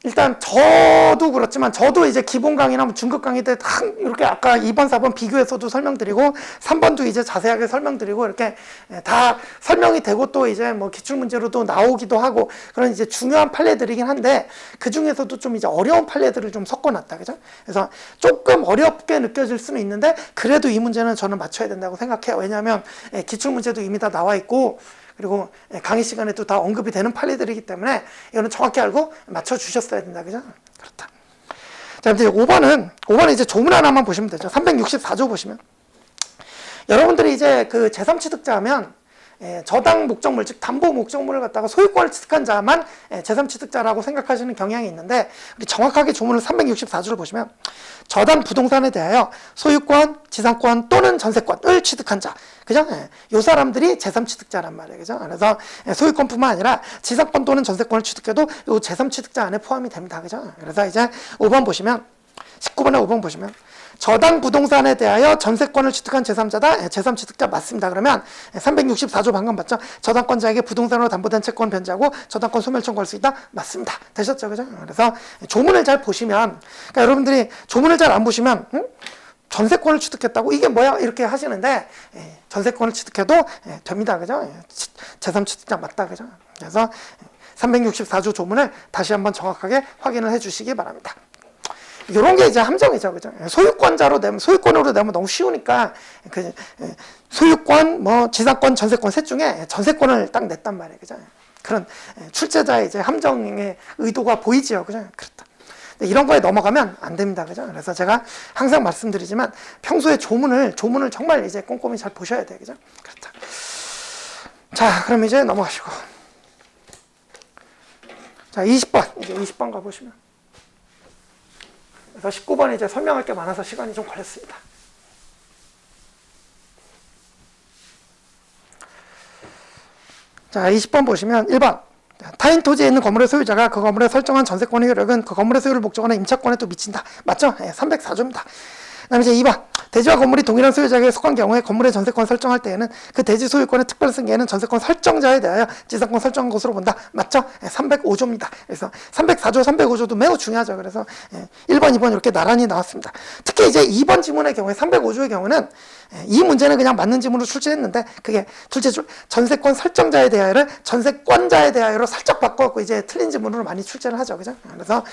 일단 저도 그렇지만 저도 이제 기본 강의나 중급 강의 때 이렇게 아까 2번, 4번 비교해서도 설명드리고 3번도 이제 자세하게 설명드리고 이렇게 다 설명이 되고 또 이제 뭐 기출문제로도 나오기도 하고 그런 이제 중요한 판례들이긴 한데 그 중에서도 좀 이제 어려운 판례들을 좀 섞어놨다. 그죠? 그래서 조금 어렵게 느껴질 수는 있는데 그래도 이 문제는 저는 맞춰야 된다고 생각해요. 왜냐하면 기출문제도 이미 다 나와 있고 그리고 강의 시간에도 다 언급이 되는 판례들이기 때문에 이거는 정확히 알고 맞춰주셨어야 된다. 그죠? 그렇다. 자, 이제 5번은 이제 조문 하나만 보시면 되죠. 364조 보시면. 여러분들이 이제 그 제3취득자 하면 저당 목적물, 즉 담보 목적물을 갖다가 소유권을 취득한 자만 제3취득자라고 생각하시는 경향이 있는데 우리 정확하게 조문을 364조를 보시면 저당 부동산에 대하여 소유권, 지상권 또는 전세권을 취득한 자, 그죠? 요 사람들이 제3취득자란 말이에요, 그죠? 그래서 소유권뿐만 아니라 지상권 또는 전세권을 취득해도 요 제3취득자 안에 포함이 됩니다, 그죠? 그래서 이제 5번 보시면 19번에 5번 보시면 저당 부동산에 대하여 전세권을 취득한 제3자다. 제3취득자 맞습니다. 그러면 364조 방금 봤죠? 저당권자에게 부동산으로 담보된 채권 변제하고 저당권 소멸 청구할 수 있다. 맞습니다. 되셨죠? 그죠? 그래서 조문을 잘 보시면 그러니까 여러분들이 조문을 잘 안 보시면 전세권을 취득했다고 이게 뭐야? 이렇게 하시는데 전세권을 취득해도 됩니다. 그죠? 제3취득자 맞다. 그죠? 그래서 364조 조문을 다시 한번 정확하게 확인을 해 주시기 바랍니다. 이런 게 이제 함정이죠, 그죠? 소유권자로 내면, 소유권으로 내면 너무 쉬우니까, 소유권, 뭐, 지상권, 전세권 셋 중에 전세권을 딱 냈단 말이에요, 그죠? 그런 출제자의 이제 함정의 의도가 보이지요, 그죠? 그렇다. 근데 이런 거에 넘어가면 안 됩니다, 그죠? 그래서 제가 항상 말씀드리지만, 평소에 조문을 정말 이제 꼼꼼히 잘 보셔야 돼요, 그죠? 그렇다. 자, 그럼 이제 넘어가시고. 자, 20번. 이제 20번 가보시면. 그래서 19번에 이제 설명할 게 많아서 시간이 좀 걸렸습니다. 자, 20번 보시면 1번. 타인 토지에 있는 건물의 소유자가 그 건물에 설정한 전세권의 효력은 그 건물의 소유를 목적하는 임차권에 또 미친다. 맞죠? 304조입니다. 그다음에 이제 2번. 대지와 건물이 동일한 소유자에게 속한 경우에 건물의 전세권 설정할 때에는 그 대지 소유권의 특별 승계는 전세권 설정자에 대하여 지상권 설정한 것으로 본다. 맞죠? 305조입니다. 그래서 304조, 305조도 매우 중요하죠. 그래서 1번, 2번 이렇게 나란히 나왔습니다. 특히 이제 2번 지문의 경우에 305조의 경우는 이 문제는 그냥 맞는 지문으로 출제했는데 그게 둘째 줄 전세권 설정자에 대하여를 전세권자에 대하여로 살짝 바꿔갖고 이제 틀린 지문으로 많이 출제를 하죠. 그죠? 그래서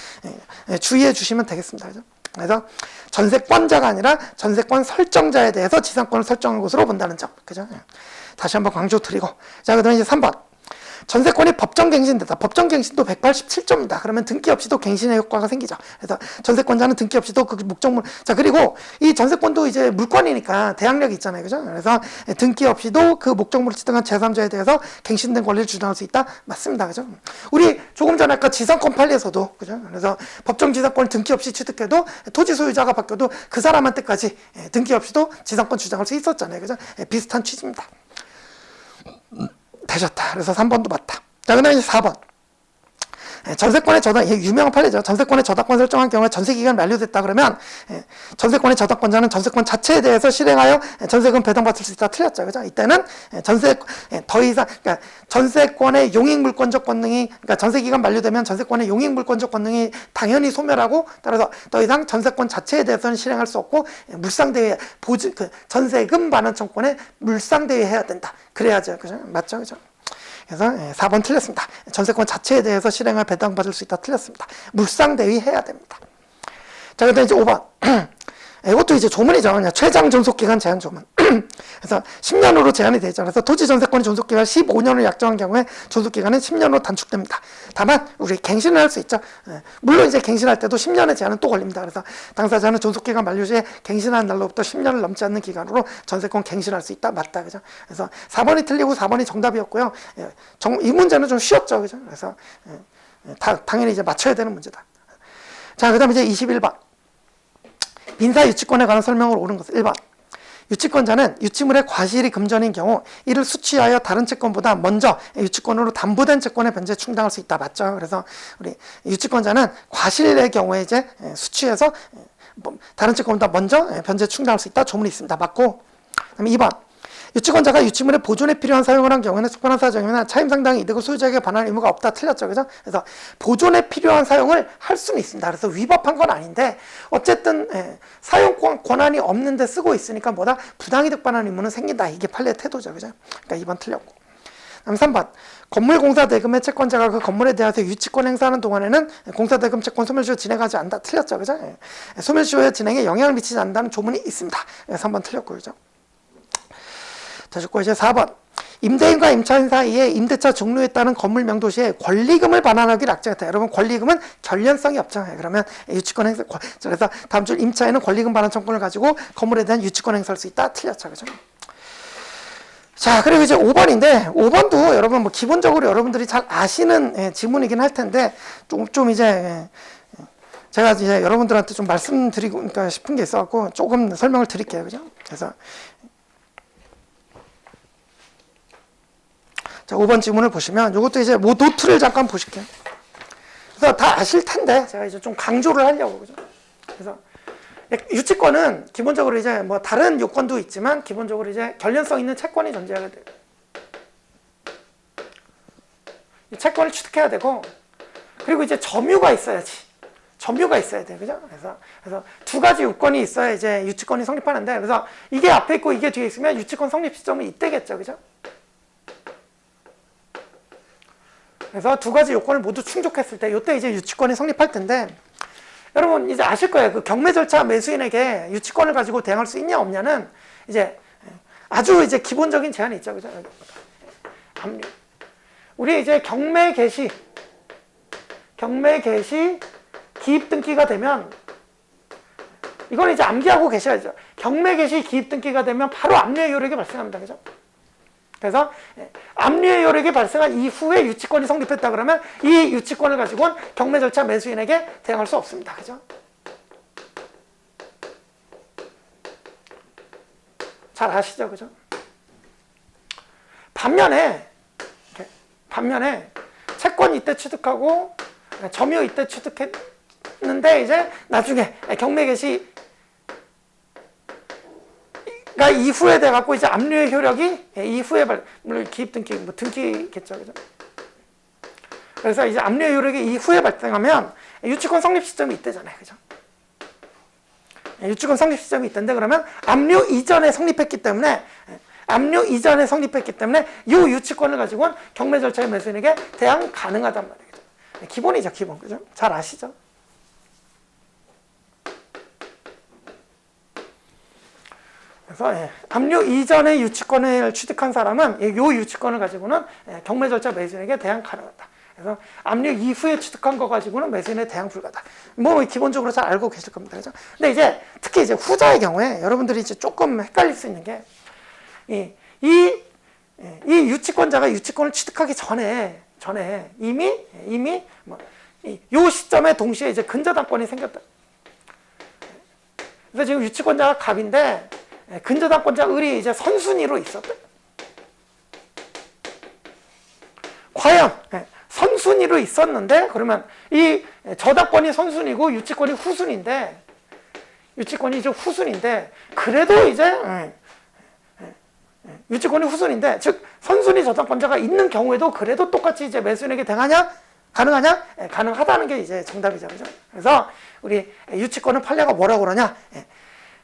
주의해 주시면 되겠습니다. 그죠? 그래서 전세권자가 아니라 전세권 설정자에 대해서 지상권을 설정한 것으로 본다는 점. 그죠? 다시 한번 강조드리고. 자, 그 다음에 이제 3번. 전세권이 법정갱신되다. 법정갱신도 187조입니다. 그러면 등기 없이도 갱신의 효과가 생기죠. 그래서 전세권자는 등기 없이도 그 목적물. 자, 그리고 이 전세권도 이제 물권이니까 대항력이 있잖아요. 그죠? 그래서 등기 없이도 그 목적물을 취득한 제3자에 대해서 갱신된 권리를 주장할 수 있다. 맞습니다. 그죠? 우리 조금 전에 아까 지상권 판례에서도, 그죠? 그래서 법정지상권을 등기 없이 취득해도 토지 소유자가 바뀌어도 그 사람한테까지 등기 없이도 지상권 주장할 수 있었잖아요. 그죠? 비슷한 취지입니다. 되셨다. 그래서 3번도 맞다. 자, 그 다음에 이제 4번. 전세권의 저당, 이게 유명한 판례죠. 전세권의 저당권 설정한 경우에 전세기간이 만료됐다 그러면 전세권의 저당권자는 전세권 자체에 대해서 실행하여 전세금 배당받을 수 있다. 틀렸죠. 그죠? 이때는 더 이상, 그러니까 전세권의 용익물권적 권능이, 그러니까 전세기간 만료되면 전세권의 용익물권적 권능이 당연히 소멸하고 따라서 더 이상 전세권 자체에 대해서는 실행할 수 없고 물상대위, 전세금 반환 청권에 물상대위해야 된다. 그래야죠. 그죠? 맞죠? 그죠? 그래서 4번 틀렸습니다. 전세권 자체에 대해서 실행할 배당받을 수 있다. 틀렸습니다. 물상대위 해야 됩니다. 자, 그 다음에 이제 5번. 이것도 이제 조문이죠. 그냥 최장 존속기간 제한 조문. 그래서 10년으로 제한이 되죠. 그래서 토지 전세권의 존속기간 15년을 약정한 경우에 존속기간은 10년으로 단축됩니다. 다만 우리 갱신을 할 수 있죠. 물론 이제 갱신할 때도 10년의 제한은 또 걸립니다. 그래서 당사자는 존속기간 만료 시에 갱신한 날로부터 10년을 넘지 않는 기간으로 전세권 갱신할 수 있다. 맞다. 그죠? 그래서 4번이 틀리고 4번이 정답이었고요. 이 문제는 좀 쉬웠죠. 그죠? 그래서 당연히 이제 맞춰야 되는 문제다. 자, 그 다음에 이제 21번. 민사 유치권에 관한 설명을 옳은 것은 1번. 유치권자는 유치물의 과실이 금전인 경우 이를 수취하여 다른 채권보다 먼저 유치권으로 담보된 채권의 변제에 충당할 수 있다. 맞죠? 그래서 우리 유치권자는 과실의 경우에 이제 수취해서 다른 채권보다 먼저 변제에 충당할 수 있다. 조문이 있습니다. 맞고. 그다음에 2번. 유치권자가 유치물의 보존에 필요한 사용을 한 경우에는 속편한 사정이나 차임상당의 이득을 소유자에게 반환할 의무가 없다. 틀렸죠. 그죠? 그래서 보존에 필요한 사용을 할 수는 있습니다. 그래서 위법한 건 아닌데 어쨌든 사용 권한이 없는데 쓰고 있으니까 뭐다? 부당이득 반환 의무는 생긴다. 이게 판례의 태도죠. 그죠? 그러니까 2번 틀렸고. 그다음 3번. 건물공사대금의 채권자가 그 건물에 대해서 유치권 행사하는 동안에는 공사대금 채권 소멸시효 진행하지 않는다. 틀렸죠. 그죠? 소멸시효의 진행에 영향을 미치지 않는다는 조문이 있습니다. 3번 틀렸고. 그죠? 다시고 이제 4번. 임대인과 임차인 사이에 임대차 종료에 따른 건물 명도 시에 권리금을 반환하기를 악정했다. 여러분 권리금은 결련성이 없죠. 그러면 유치권 행사. 그래서 다음 줄 임차인은 권리금 반환 청구를 가지고 건물에 대한 유치권 행사할 수 있다. 틀렸죠. 그죠? 자, 그리고 이제 5번인데 5번도 여러분 뭐 기본적으로 여러분들이 잘 아시는 지문이긴 할 텐데 좀 이제 제가 이제 여러분들한테 좀 말씀드리고 싶은 게 있어갖고 조금 설명을 드릴게요. 그죠? 그래서 자, 5번 지문을 보시면 이것도 이제 뭐 노트를 잠깐 보실게요. 그래서 다 아실 텐데 제가 이제 좀 강조를 하려고. 그죠? 그래서 유치권은 기본적으로 이제 뭐 다른 요건도 있지만 기본적으로 이제 결련성 있는 채권이 존재해야 돼요. 이 채권을 취득해야 되고 그리고 이제 점유가 있어야지. 점유가 있어야 돼요. 그죠? 그래서 두 가지 요건이 있어야 이제 유치권이 성립하는데 그래서 이게 앞에 있고 이게 뒤에 있으면 유치권 성립 시점은 이때겠죠. 그죠? 그래서 두 가지 요건을 모두 충족했을 때 이때 이제 유치권이 성립할 텐데 여러분 이제 아실 거예요. 그 경매 절차 매수인에게 유치권을 가지고 대항할 수 있냐 없냐는 이제 아주 이제 기본적인 제한이 있죠. 그죠? 우리 이제 경매 개시 기입 등기가 되면 이건 이제 암기하고 계셔야죠. 경매 개시 기입 등기가 되면 바로 압류의 효력이 발생합니다. 그죠? 그래서 압류의 효력이 발생한 이후에 유치권이 성립했다 그러면 이 유치권을 가지고는 경매 절차 매수인에게 대항할 수 없습니다. 그죠? 잘 아시죠? 그죠? 반면에 채권 이때 취득하고 점유 이때 취득했는데 이제 나중에 경매 개시 이후에 돼 갖고 이제 압류의 효력이 이후에 물론 기입 등기 뭐 등기겠죠, 그죠? 그래서 이제 압류의 효력이 이후에 발생하면 유치권 성립 시점이 이때잖아요, 그죠? 유치권 성립 시점이 있던데 그러면 압류 이전에 성립했기 때문에 이 유치권을 가지고는 경매 절차의 매수인에게 대항 가능하단 말이죠. 기본이죠, 기본, 그죠? 잘 아시죠? 그래서 압류 이전에 유치권을 취득한 사람은 이 유치권을 가지고는 경매 절차 매수인에게 대항 가능하다. 그래서 압류 이후에 취득한 거 가지고는 매수인에 대항 불가다. 뭐 기본적으로 잘 알고 계실 겁니다, 그죠? 근데 이제 특히 이제 후자의 경우에 여러분들이 이제 조금 헷갈릴 수 있는 게 이 유치권자가 유치권을 취득하기 전에 이미 요 시점에 동시에 이제 근저당권이 생겼다. 그래서 지금 유치권자가 갑인데 근저당권자 을이 이제 선순위로 있었다. 과연 선순위로 있었는데 그러면 이 저당권이 선순위고 유치권이 후순인데 그래도 이제 유치권이 후순인데 즉 선순위 저당권자가 있는 경우에도 그래도 똑같이 이제 매수인에게 가능하냐? 가능하다는 게 이제 정답이죠, 그죠? 그래서 우리 유치권은 판례가 뭐라고 그러냐?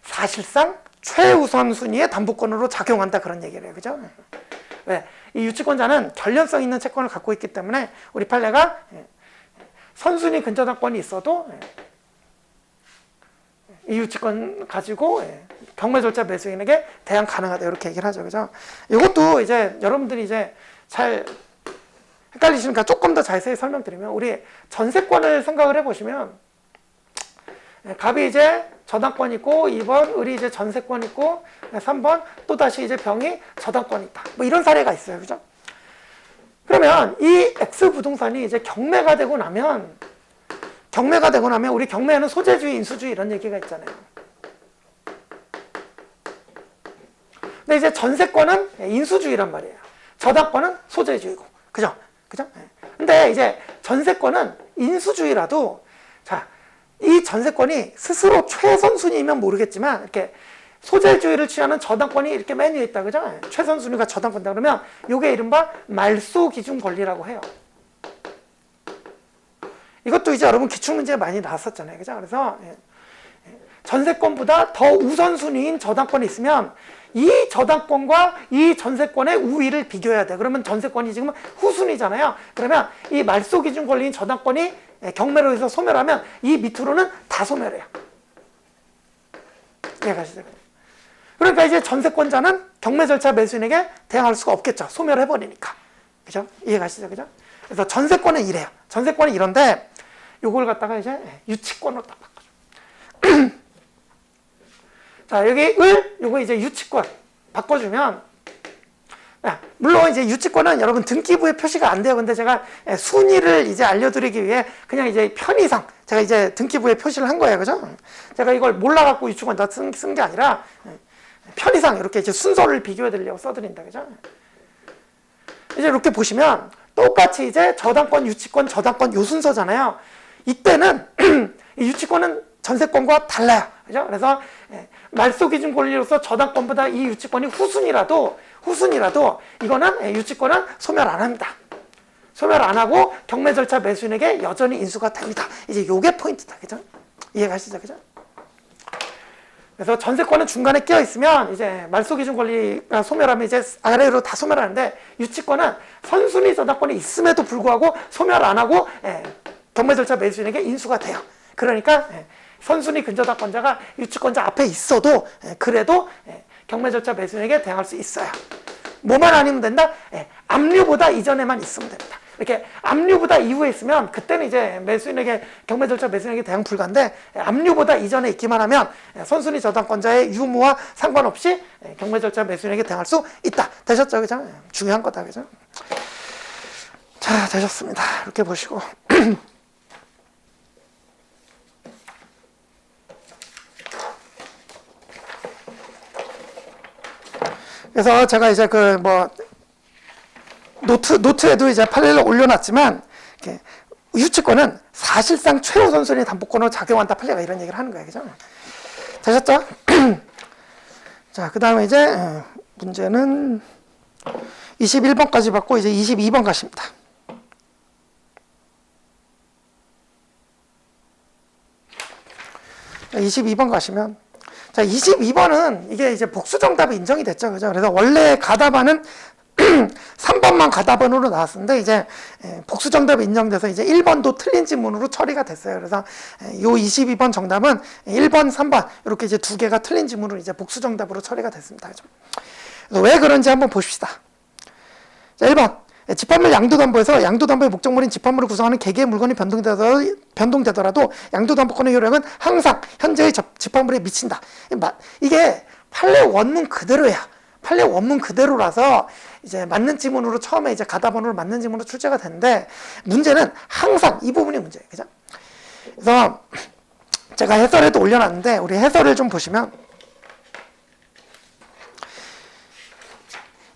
사실상 최우선 순위의 담보권으로 작용한다 그런 얘기를 해요, 그죠? 왜? 이 유치권자는 결련성 있는 채권을 갖고 있기 때문에 우리 판례가 선순위 근저당권이 있어도 이 유치권 가지고 경매 절차 매수인에게 대항 가능하다 이렇게 얘기를 하죠, 그죠? 이것도 이제 여러분들이 이제 잘 헷갈리시니까 조금 더 자세히 설명드리면 우리 전세권을 생각을 해보시면 갑이 이제 저당권 있고 2번 을이 이제 전세권 있고 3번 또다시 이제 병이 저당권 있다. 뭐 이런 사례가 있어요, 그죠? 그러면 이 X 부동산이 이제 경매가 되고 나면 우리 경매에는 소재주의, 인수주의 이런 얘기가 있잖아요. 근데 이제 전세권은 인수주의란 말이에요. 저당권은 소재주의고, 그죠? 근데 이제 전세권은 인수주의라도 자, 이 전세권이 스스로 최선순위면 모르겠지만 이렇게 소재주의를 취하는 저당권이 이렇게 맨 위에 있다, 그죠? 최선순위가 저당권이다 그러면 이게 이른바 말소 기준 권리라고 해요. 이것도 이제 여러분 기출문제에 많이 나왔었잖아요, 그죠? 그래서 전세권보다 더 우선순위인 저당권이 있으면 이 저당권과 이 전세권의 우위를 비교해야 돼. 그러면 전세권이 지금 후순위잖아요. 그러면 이 말소 기준 권리인 저당권이 경매로 해서 소멸하면 이 밑으로는 다 소멸해요. 이해가시죠? 그러니까 이제 전세권자는 경매 절차 매수인에게 대항할 수가 없겠죠. 소멸해버리니까. 그죠? 이해가시죠? 그죠? 그래서 전세권은 이래요. 전세권은 이런데 요걸 갖다가 이제 유치권으로 딱 바꿔줘. 자, 여기 요거 이제 유치권 바꿔주면 물론 이제 유치권은 여러분 등기부에 표시가 안 돼요. 근데 제가 순위를 이제 알려드리기 위해 그냥 이제 편의상 제가 이제 등기부에 표시를 한 거예요, 그죠? 제가 이걸 몰라갖고 유치권 다 쓴 게 아니라 편의상 이렇게 이제 순서를 비교해드리려고 써드린다, 그죠? 이제 이렇게 보시면 똑같이 이제 저당권, 유치권, 저당권 요 순서잖아요. 이때는 이 유치권은 전세권과 달라요, 그죠? 그래서 말소 기준 권리로서 저당권보다 이 유치권이 후순이라도 이거는 유치권은 소멸 안 합니다. 소멸 안 하고 경매 절차 매수인에게 여전히 인수가 됩니다. 이제 요게 포인트다, 그죠? 이해가시죠, 그죠? 그래서 전세권은 중간에 끼어 있으면 이제 말소 기준 권리가 소멸하면 이제 아래로 다 소멸하는데 유치권은 선순위 저당권이 있음에도 불구하고 소멸 안 하고 경매 절차 매수인에게 인수가 돼요. 그러니까 선순위 근저당권자가 유치권자 앞에 있어도 그래도 경매 절차 매수인에게 대항할 수 있어요. 뭐만 아니면 된다? 압류보다 이전에만 있으면 됩니다. 이렇게 압류보다 이후에 있으면 그때는 이제 매수인에게 경매 절차 매수인에게 대항 불가인데 압류보다 이전에 있기만 하면 선순위 저당권자의 유무와 상관없이 경매 절차 매수인에게 대항할 수 있다. 되셨죠, 그죠? 중요한 거다, 그죠? 자, 되셨습니다. 이렇게 보시고. 그래서 제가 이제 노트에도 이제 판례를 올려놨지만, 유치권은 사실상 최우선순위 담보권으로 작용한다 판례가 이런 얘기를 하는 거예요, 그죠? 되셨죠? 자, 그 다음에 이제 문제는 21번까지 받고 이제 22번 가십니다. 자, 22번 가시면, 자, 22번은 이게 이제 복수 정답이 인정이 됐죠. 그죠? 그래서 원래 가답안은 3번만 가답안으로 나왔었는데, 이제 복수 정답이 인정돼서 이제 1번도 틀린 지문으로 처리가 됐어요. 그래서 요 22번 정답은 1번, 3번, 이렇게 이제 두 개가 틀린 지문으로 이제 복수 정답으로 처리가 됐습니다. 그죠? 그래서 왜 그런지 한번 보십시다. 자, 1번. 집합물 양도담보에서 양도담보의 목적물인 집합물을 구성하는 개개의 물건이 변동되더라도 양도담보권의 효력은 항상 현재의 집합물에 미친다. 이게 판례 원문 그대로야. 판례 원문 그대로라서 이제 맞는 지문으로 처음에 이제 가답원으로 맞는 지문으로 출제가 되는데, 문제는 항상 이 부분이 문제예요. 그죠? 그래서 제가 해설에도 올려놨는데, 우리 해설을 좀 보시면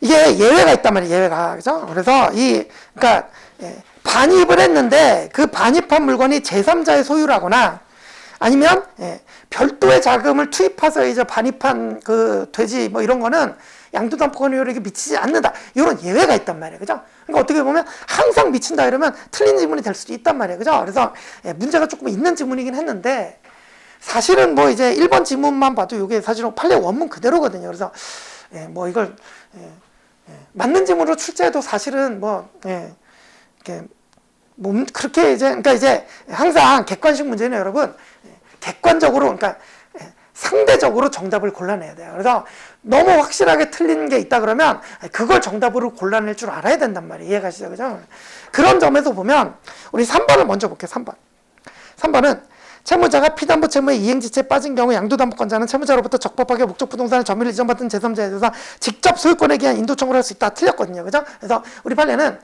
이게 예외가 있단 말이에요. 예외가. 그죠? 그래서 그러니까 반입을 했는데 그 반입한 물건이 제3자의 소유라거나 아니면 별도의 자금을 투입해서 이제 반입한 그 돼지 뭐 이런 거는 양도담보권 효력이 미치지 않는다. 이런 예외가 있단 말이에요. 그죠? 그러니까 어떻게 보면 항상 미친다 이러면 틀린 지문이 될 수도 있단 말이에요. 그죠? 그래서 문제가 조금 있는 지문이긴 했는데, 사실은 뭐 이제 1번 지문만 봐도 이게 사실은 판례 원문 그대로거든요. 그래서 뭐 이걸 맞는 지문으로 출제해도 사실은 이렇게 그렇게 이제, 그러니까 이제 항상 객관식 문제는 여러분, 객관적으로, 그러니까 상대적으로 정답을 골라내야 돼요. 그래서 너무 확실하게 틀린 게 있다 그러면 그걸 정답으로 골라낼 줄 알아야 된단 말이에요. 이해가시죠? 그죠? 그런 점에서 보면 우리 3번을 먼저 볼게요. 3번. 3번은 채무자가 피담보 채무의 이행지체에 빠진 경우 양도담보권자는 채무자로부터 적법하게 목적 부동산의 점유를 이전받은 제3자에 대해서 직접 소유권에 기한 인도 청구를 할 수 있다. 틀렸거든요. 그죠? 그래서 우리 판례는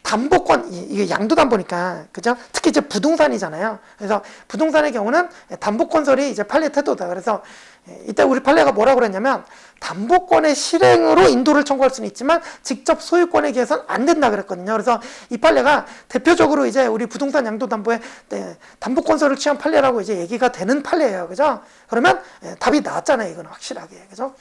담보권, 이게 양도담보니까, 그죠? 특히 이제 부동산이잖아요. 그래서 부동산의 경우는 담보권설이 이제 판례 태도다. 그래서 이때 우리 판례가 뭐라고 그랬냐면, 담보권의 실행으로 인도를 청구할 수는 있지만 직접 소유권에 기해서는 안 된다 그랬거든요. 그래서 이 판례가 대표적으로 이제 우리 부동산 양도담보에 담보권설을 취한 판례라고 이제 얘기가 되는 판례예요. 그죠? 그러면 답이 나왔잖아요. 이건 확실하게. 그죠?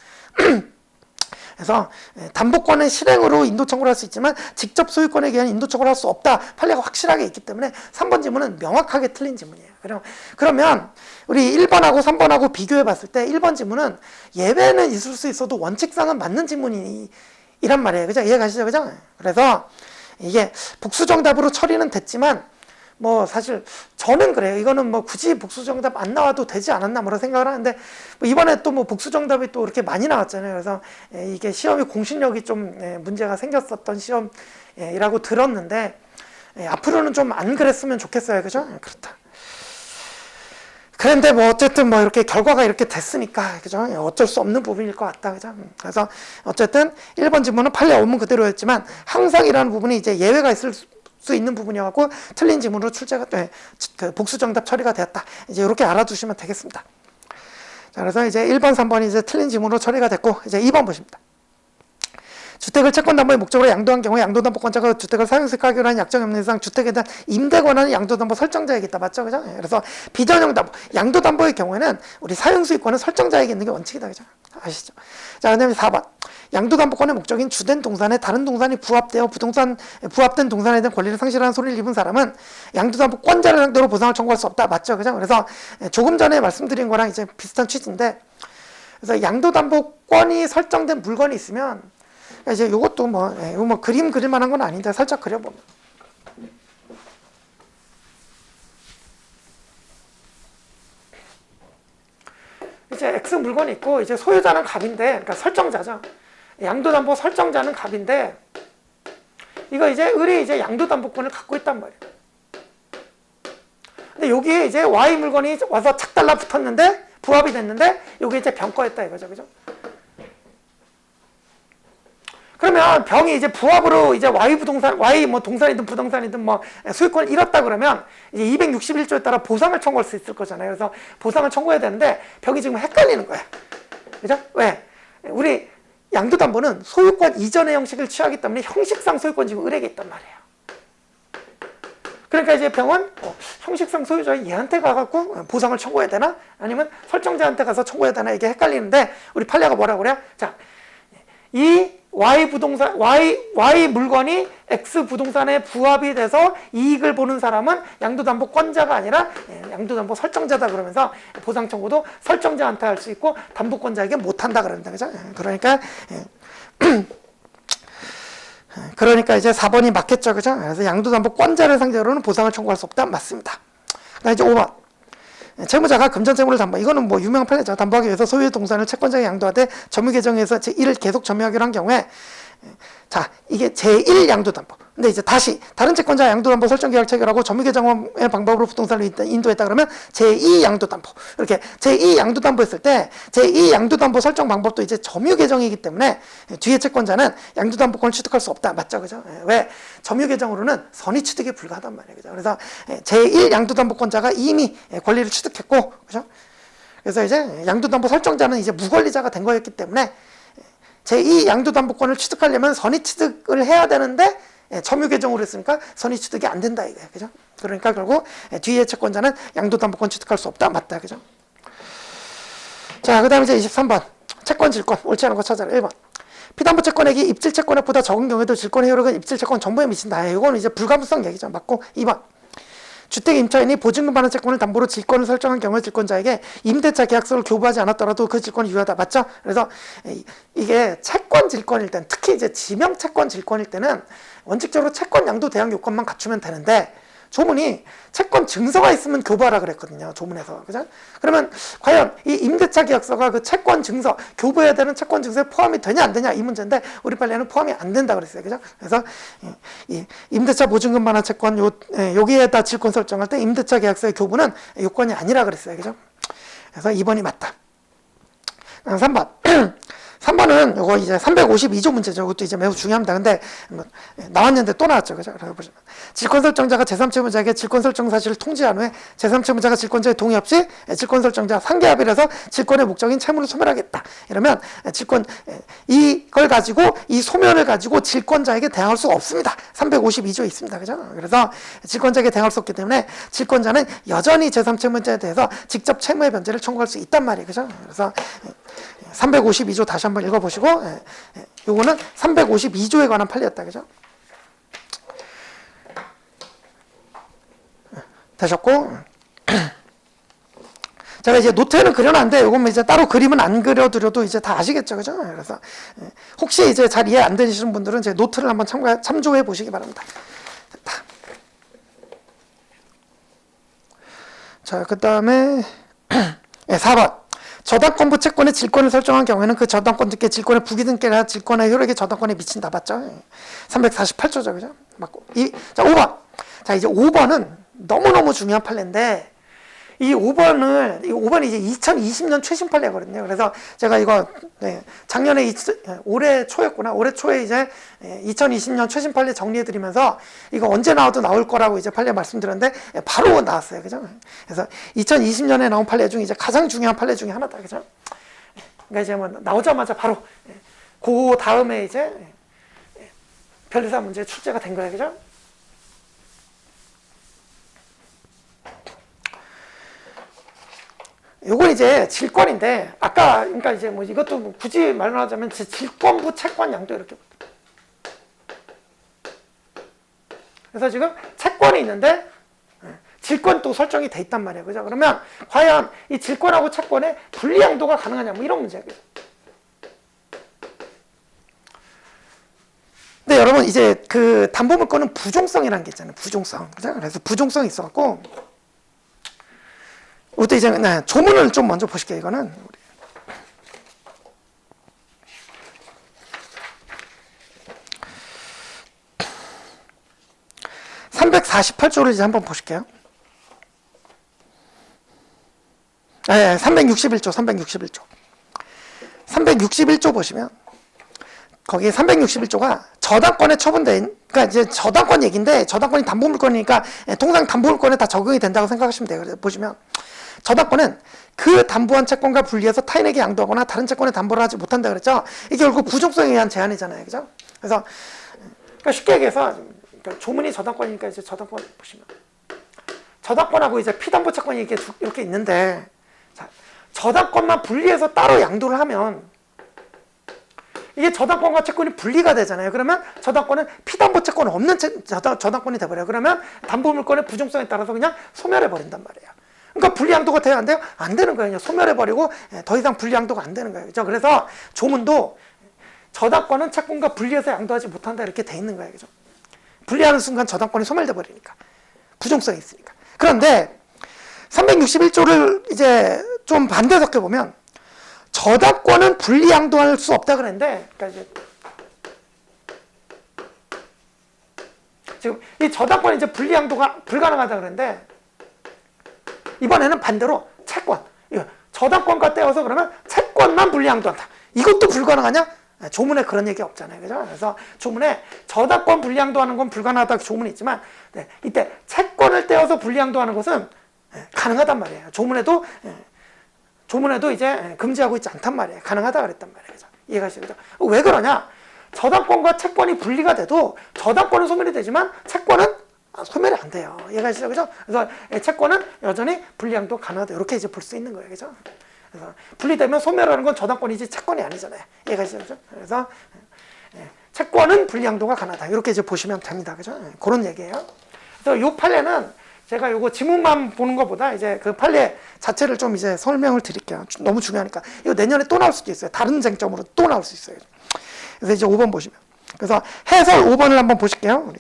그래서 담보권의 실행으로 인도 청구를 할 수 있지만 직접 소유권에 기한 인도 청구를 할 수 없다. 판례가 확실하게 있기 때문에 3번 지문은 명확하게 틀린 지문이에요. 그러면 우리 1번하고 3번하고 비교해 봤을 때 1번 지문은 예외는 있을 수 있어도 원칙상은 맞는 지문이란 말이에요. 그죠? 이해가시죠? 그죠? 그래서 이게 복수정답으로 처리는 됐지만 뭐 사실 저는 그래요. 이거는 뭐 굳이 복수정답 안 나와도 되지 않았나 뭐라 생각을 하는데, 뭐 이번에 또 뭐 복수정답이 또 이렇게 많이 나왔잖아요. 그래서 이게 시험이 공신력이 좀 문제가 생겼었던 시험이라고 들었는데, 앞으로는 좀 안 그랬으면 좋겠어요. 그죠? 그렇다. 그런데 뭐 어쨌든 뭐 이렇게 결과가 이렇게 됐으니까, 그죠? 어쩔 수 없는 부분일 것 같다. 그죠? 그래서 어쨌든 1번 지문은 판례 원문 그대로였지만 항상이라는 부분이 이제 예외가 있을 수 있는 부분이어갖고 틀린 지문으로 출제가 그 복수 정답 처리가 되었다. 이제 이렇게 알아두시면 되겠습니다. 자, 그래서 이제 1번, 3번이 이제 틀린 지문으로 처리가 됐고, 이제 2번 보십니다. 주택을 채권담보의 목적으로 양도한 경우에 양도담보권자가 주택을 사용수익 하기로 한 약정이 없는 이상 주택에 대한 임대 권한은 양도담보 설정자에게 있다. 맞죠? 그죠? 그래서 비전형 담보, 양도담보의 경우에는 우리 사용수익권은 설정자에게 있는 게 원칙이다. 그죠? 아시죠? 자, 그 다음에 4번. 양도담보권의 목적인 주된 동산에 다른 동산이 부합된 동산에 대한 권리를 상실하는 소리를 입은 사람은 양도담보권자를 상대로 보상을 청구할 수 없다. 맞죠? 그죠? 그래서 조금 전에 말씀드린 거랑 이제 비슷한 취지인데, 그래서 양도담보권이 설정된 물건이 있으면, 이제 이것도 이거 뭐 그림 그릴 만한 건 아닌데 살짝 그려보면. 이제 X 물건이 있고, 이제 소유자는 갑인데, 그러니까 설정자죠. 양도담보 설정자는 갑인데, 이거 이제 을이 이제 양도담보권을 갖고 있단 말이에요. 근데 여기에 이제 Y 물건이 와서 착 달라붙었는데, 부합이 됐는데, 여기 이제 병거했다 이거죠. 그죠? 그러면 병이 이제 부합으로 이제 Y 뭐 동산이든 부동산이든 뭐 소유권을 잃었다 그러면 이제 261조에 따라 보상을 청구할 수 있을 거잖아요. 그래서 보상을 청구해야 되는데 병이 지금 헷갈리는 거야. 그죠? 왜? 우리 양도담보는 소유권 이전의 형식을 취하기 때문에 형식상 소유권 지금 을에게 있단 말이에요. 그러니까 이제 병은 형식상 소유자 얘한테 가갖고 보상을 청구해야 되나? 아니면 설정자한테 가서 청구해야 되나? 이게 헷갈리는데 우리 판례가 뭐라고 그래요? 자, 이 Y 부동산, Y 물건이 X 부동산에 부합이 돼서 이익을 보는 사람은 양도담보권자가 아니라 양도담보 설정자다 그러면서 보상 청구도 설정자한테 할 수 있고 담보권자에게 못한다 그럽니다. 그죠? 그러니까 이제 4번이 맞겠죠. 그죠? 그래서 양도담보권자를 상대로는 보상을 청구할 수 없다. 맞습니다. 그다음 이제 5번. 채무자가 금전채무를 담보, 이거는 뭐 유명한 판례죠. 담보하기 위해서 소유의 동산을 채권자에게 양도하되 점유계정에서 제1을 계속 점유하기로 한 경우에, 자, 이게 제1 양도담보. 근데 이제 다시 다른 채권자 양도담보 설정 계약 체결하고 점유계정의 방법으로 부동산을 인도했다 그러면 제2 양도담보. 이렇게 제2 양도담보 했을 때 제2 양도담보 설정 방법도 이제 점유계정이기 때문에 뒤에 채권자는 양도담보권을 취득할 수 없다. 맞죠? 그죠? 왜? 점유계정으로는 선의 취득이 불가하단 말이에요. 그죠? 그래서 제1 양도담보권자가 이미 권리를 취득했고, 그죠? 그래서 이제 양도담보 설정자는 이제 무권리자가 된 거였기 때문에 제2 양도담보권을 취득하려면 선의 취득을 해야 되는데 점유계정으로 했으니까 선의 취득이 안 된다 이거예요. 그죠? 그러니까 결국 뒤에 채권자는 양도담보권 취득할 수 없다. 맞다. 그죠? 자, 그 다음에 이제 23번. 채권 질권. 옳지 않은 거 찾아라. 1번. 피담보 채권액이 입질 채권액보다 적은 경우에도 질권의 효력은 입질 채권 전부에 미친다. 이거는 이제 불가분성 얘기죠. 맞고. 2번. 주택 임차인이 보증금 받은 채권을 담보로 질권을 설정한 경우에 질권자에게 임대차 계약서를 교부하지 않았더라도 그 질권이 유효하다. 맞죠? 그래서 이게 채권 질권일 때는, 특히 이제 지명 채권 질권일 때는 원칙적으로 채권 양도 대항 요건만 갖추면 되는데 조문이 채권 증서가 있으면 교부하라 그랬거든요. 조문에서. 그죠? 그러면 과연 이 임대차 계약서가 그 채권 증서, 교부해야 되는 채권 증서에 포함이 되냐 안 되냐 이 문제인데 우리 판례는 포함이 안 된다 그랬어요. 그죠? 그래서 이 임대차 보증금 반환 채권 여기에다 질권 설정할 때 임대차 계약서의 교부는 요건이 아니라 그랬어요. 그죠? 그래서 2번이 맞다. 3번. 3번은 요거 이제 352조 문제죠. 이것도 이제 매우 중요합니다. 근데 나왔는데 또 나왔죠. 그죠? 그래서 보시면 질권 설정자가 제3채무자에게 질권 설정 사실을 통지한 후에 제3채무자가 질권자의 동의 없이 질권 설정자 상계 합의를 해서 질권의 목적인 채무를 소멸하겠다. 이러면 질권 이걸 가지고 이 소멸을 가지고 질권자에게 대항할 수 없습니다. 352조에 있습니다. 그죠? 그래서 질권자에게 대항할 수 없기 때문에 질권자는 여전히 제3채무자에 대해서 직접 채무의 변제를 청구할 수 있단 말이에요. 그죠? 그래서 352조 다시 한번 읽어보시고, 요거는 352조에 관한 판례였다. 그죠? 되셨고, 제가 이제 노트에는 그려놨는데, 요건 이제 따로 그림은 안 그려드려도 이제 다 아시겠죠. 그죠? 그래서, 혹시 이제 잘 이해 안 되시는 분들은 제 노트를 한번 참조해 보시기 바랍니다. 됐다. 자, 그 다음에, 4번. 저당권부 채권의 질권을 설정한 경우에는 그 저당권자께 질권의 부기등기나 질권의 효력이 저당권에 미친다. 맞죠? 348조죠. 그죠? 맞고. 자, 5번. 자, 이제 5번은 너무너무 중요한 판례인데, 이 5번이 이제 2020년 최신 판례거든요. 그래서 제가 이거, 작년에, 올해 초였구나. 올해 초에 이제 2020년 최신 판례 정리해드리면서 이거 언제 나와도 나올 거라고 이제 판례 말씀드렸는데 바로 나왔어요. 그죠? 그래서 2020년에 나온 판례 중에 이제 가장 중요한 판례 중에 하나다. 그죠? 그러니까 이제 뭐 나오자마자 바로 그 다음에 이제 변리사 문제 출제가 된 거예요. 그죠? 요건 이제 질권인데, 아까, 그러니까 이제 뭐 이것도 뭐 굳이 말로 하자면 질권부 채권 양도 이렇게. 그래서 지금 채권이 있는데, 질권 또 설정이 돼 있단 말이에요. 그죠? 그러면 과연 이 질권하고 채권의 분리 양도가 가능하냐, 뭐 이런 문제예요. 근데 여러분, 이제 그 담보물권은 부종성이라는 게 있잖아요. 부종성. 그죠? 그래서 부종성이 있어갖고, 이것도 이제 조문을 좀 먼저 보실게요. 이거는 348조를 이제 한번 보실게요. 361조. 361조 보시면 거기 361조가 저당권에 처분된, 그러니까 이제 저당권 얘기인데 저당권이 담보물권이니까 통상 담보물권에 다 적용이 된다고 생각하시면 돼요. 그래서 보시면 저당권은 그 담보한 채권과 분리해서 타인에게 양도하거나 다른 채권에 담보를 하지 못한다 그랬죠. 이게 결국 부종성에 의한 제한이잖아요. 그죠? 그래서 그러니까 쉽게 얘기해서 그러니까 조문이 저당권이니까 이제 저당권 보시면 저당권하고 이제 피담보 채권이 이렇게 있는데, 자, 저당권만 분리해서 따로 양도를 하면 이게 저당권과 채권이 분리가 되잖아요. 그러면 저당권은 피담보 채권 없는 저당권이 돼버려요. 그러면 담보물권의 부정성에 따라서 그냥 소멸해버린단 말이에요. 그러니까 분리양도가 돼야 안 돼요? 안 되는 거예요. 그냥 소멸해버리고 더 이상 분리양도가 안 되는 거예요. 그죠? 그래서 조문도 저당권은 채권과 분리해서 양도하지 못한다 이렇게 돼 있는 거예요. 그죠? 분리하는 순간 저당권이 소멸돼 버리니까. 부정성이 있으니까. 그런데 361조를 이제 좀 반대 섞여 보면 저당권은 분리양도할 수 없다 그랬는데, 그러니까 이제 지금 이 저당권이 이제 분리양도가 불가능하다 그랬는데, 이번에는 반대로 채권, 저당권과 떼어서 그러면 채권만 분리양도한다. 이것도 불가능하냐? 조문에 그런 얘기 없잖아요. 그죠? 그래서 조문에 저당권 분리양도하는 건 불가능하다고 조문이 있지만, 이때 채권을 떼어서 분리양도하는 것은 가능하단 말이에요. 조문에도 이제 금지하고 있지 않단 말이에요. 가능하다 그랬단 말이에요. 그죠? 이해가시죠? 왜 그러냐? 저당권과 채권이 분리가 돼도 저당권은 소멸이 되지만 채권은 소멸이 안 돼요. 이해가시죠? 그죠? 그래서 채권은 여전히 분리양도 가능하다. 이렇게 이제 볼 수 있는 거예요. 그죠? 그래서 분리되면 소멸하는 건 저당권이지 채권이 아니잖아요. 이해가시죠? 그죠? 그래서 채권은 분리양도가 가능하다. 이렇게 이제 보시면 됩니다. 그죠? 그런 얘기예요. 그래서 이 판례는 제가 요거 지문만 보는 것보다 이제 그 판례 자체를 좀 이제 설명을 드릴게요. 너무 중요하니까. 이거 내년에 또 나올 수도 있어요. 다른 쟁점으로 또 나올 수 있어요. 그래서 이제 5번 보시면. 그래서 해설 5번을 한번 보실게요. 우리.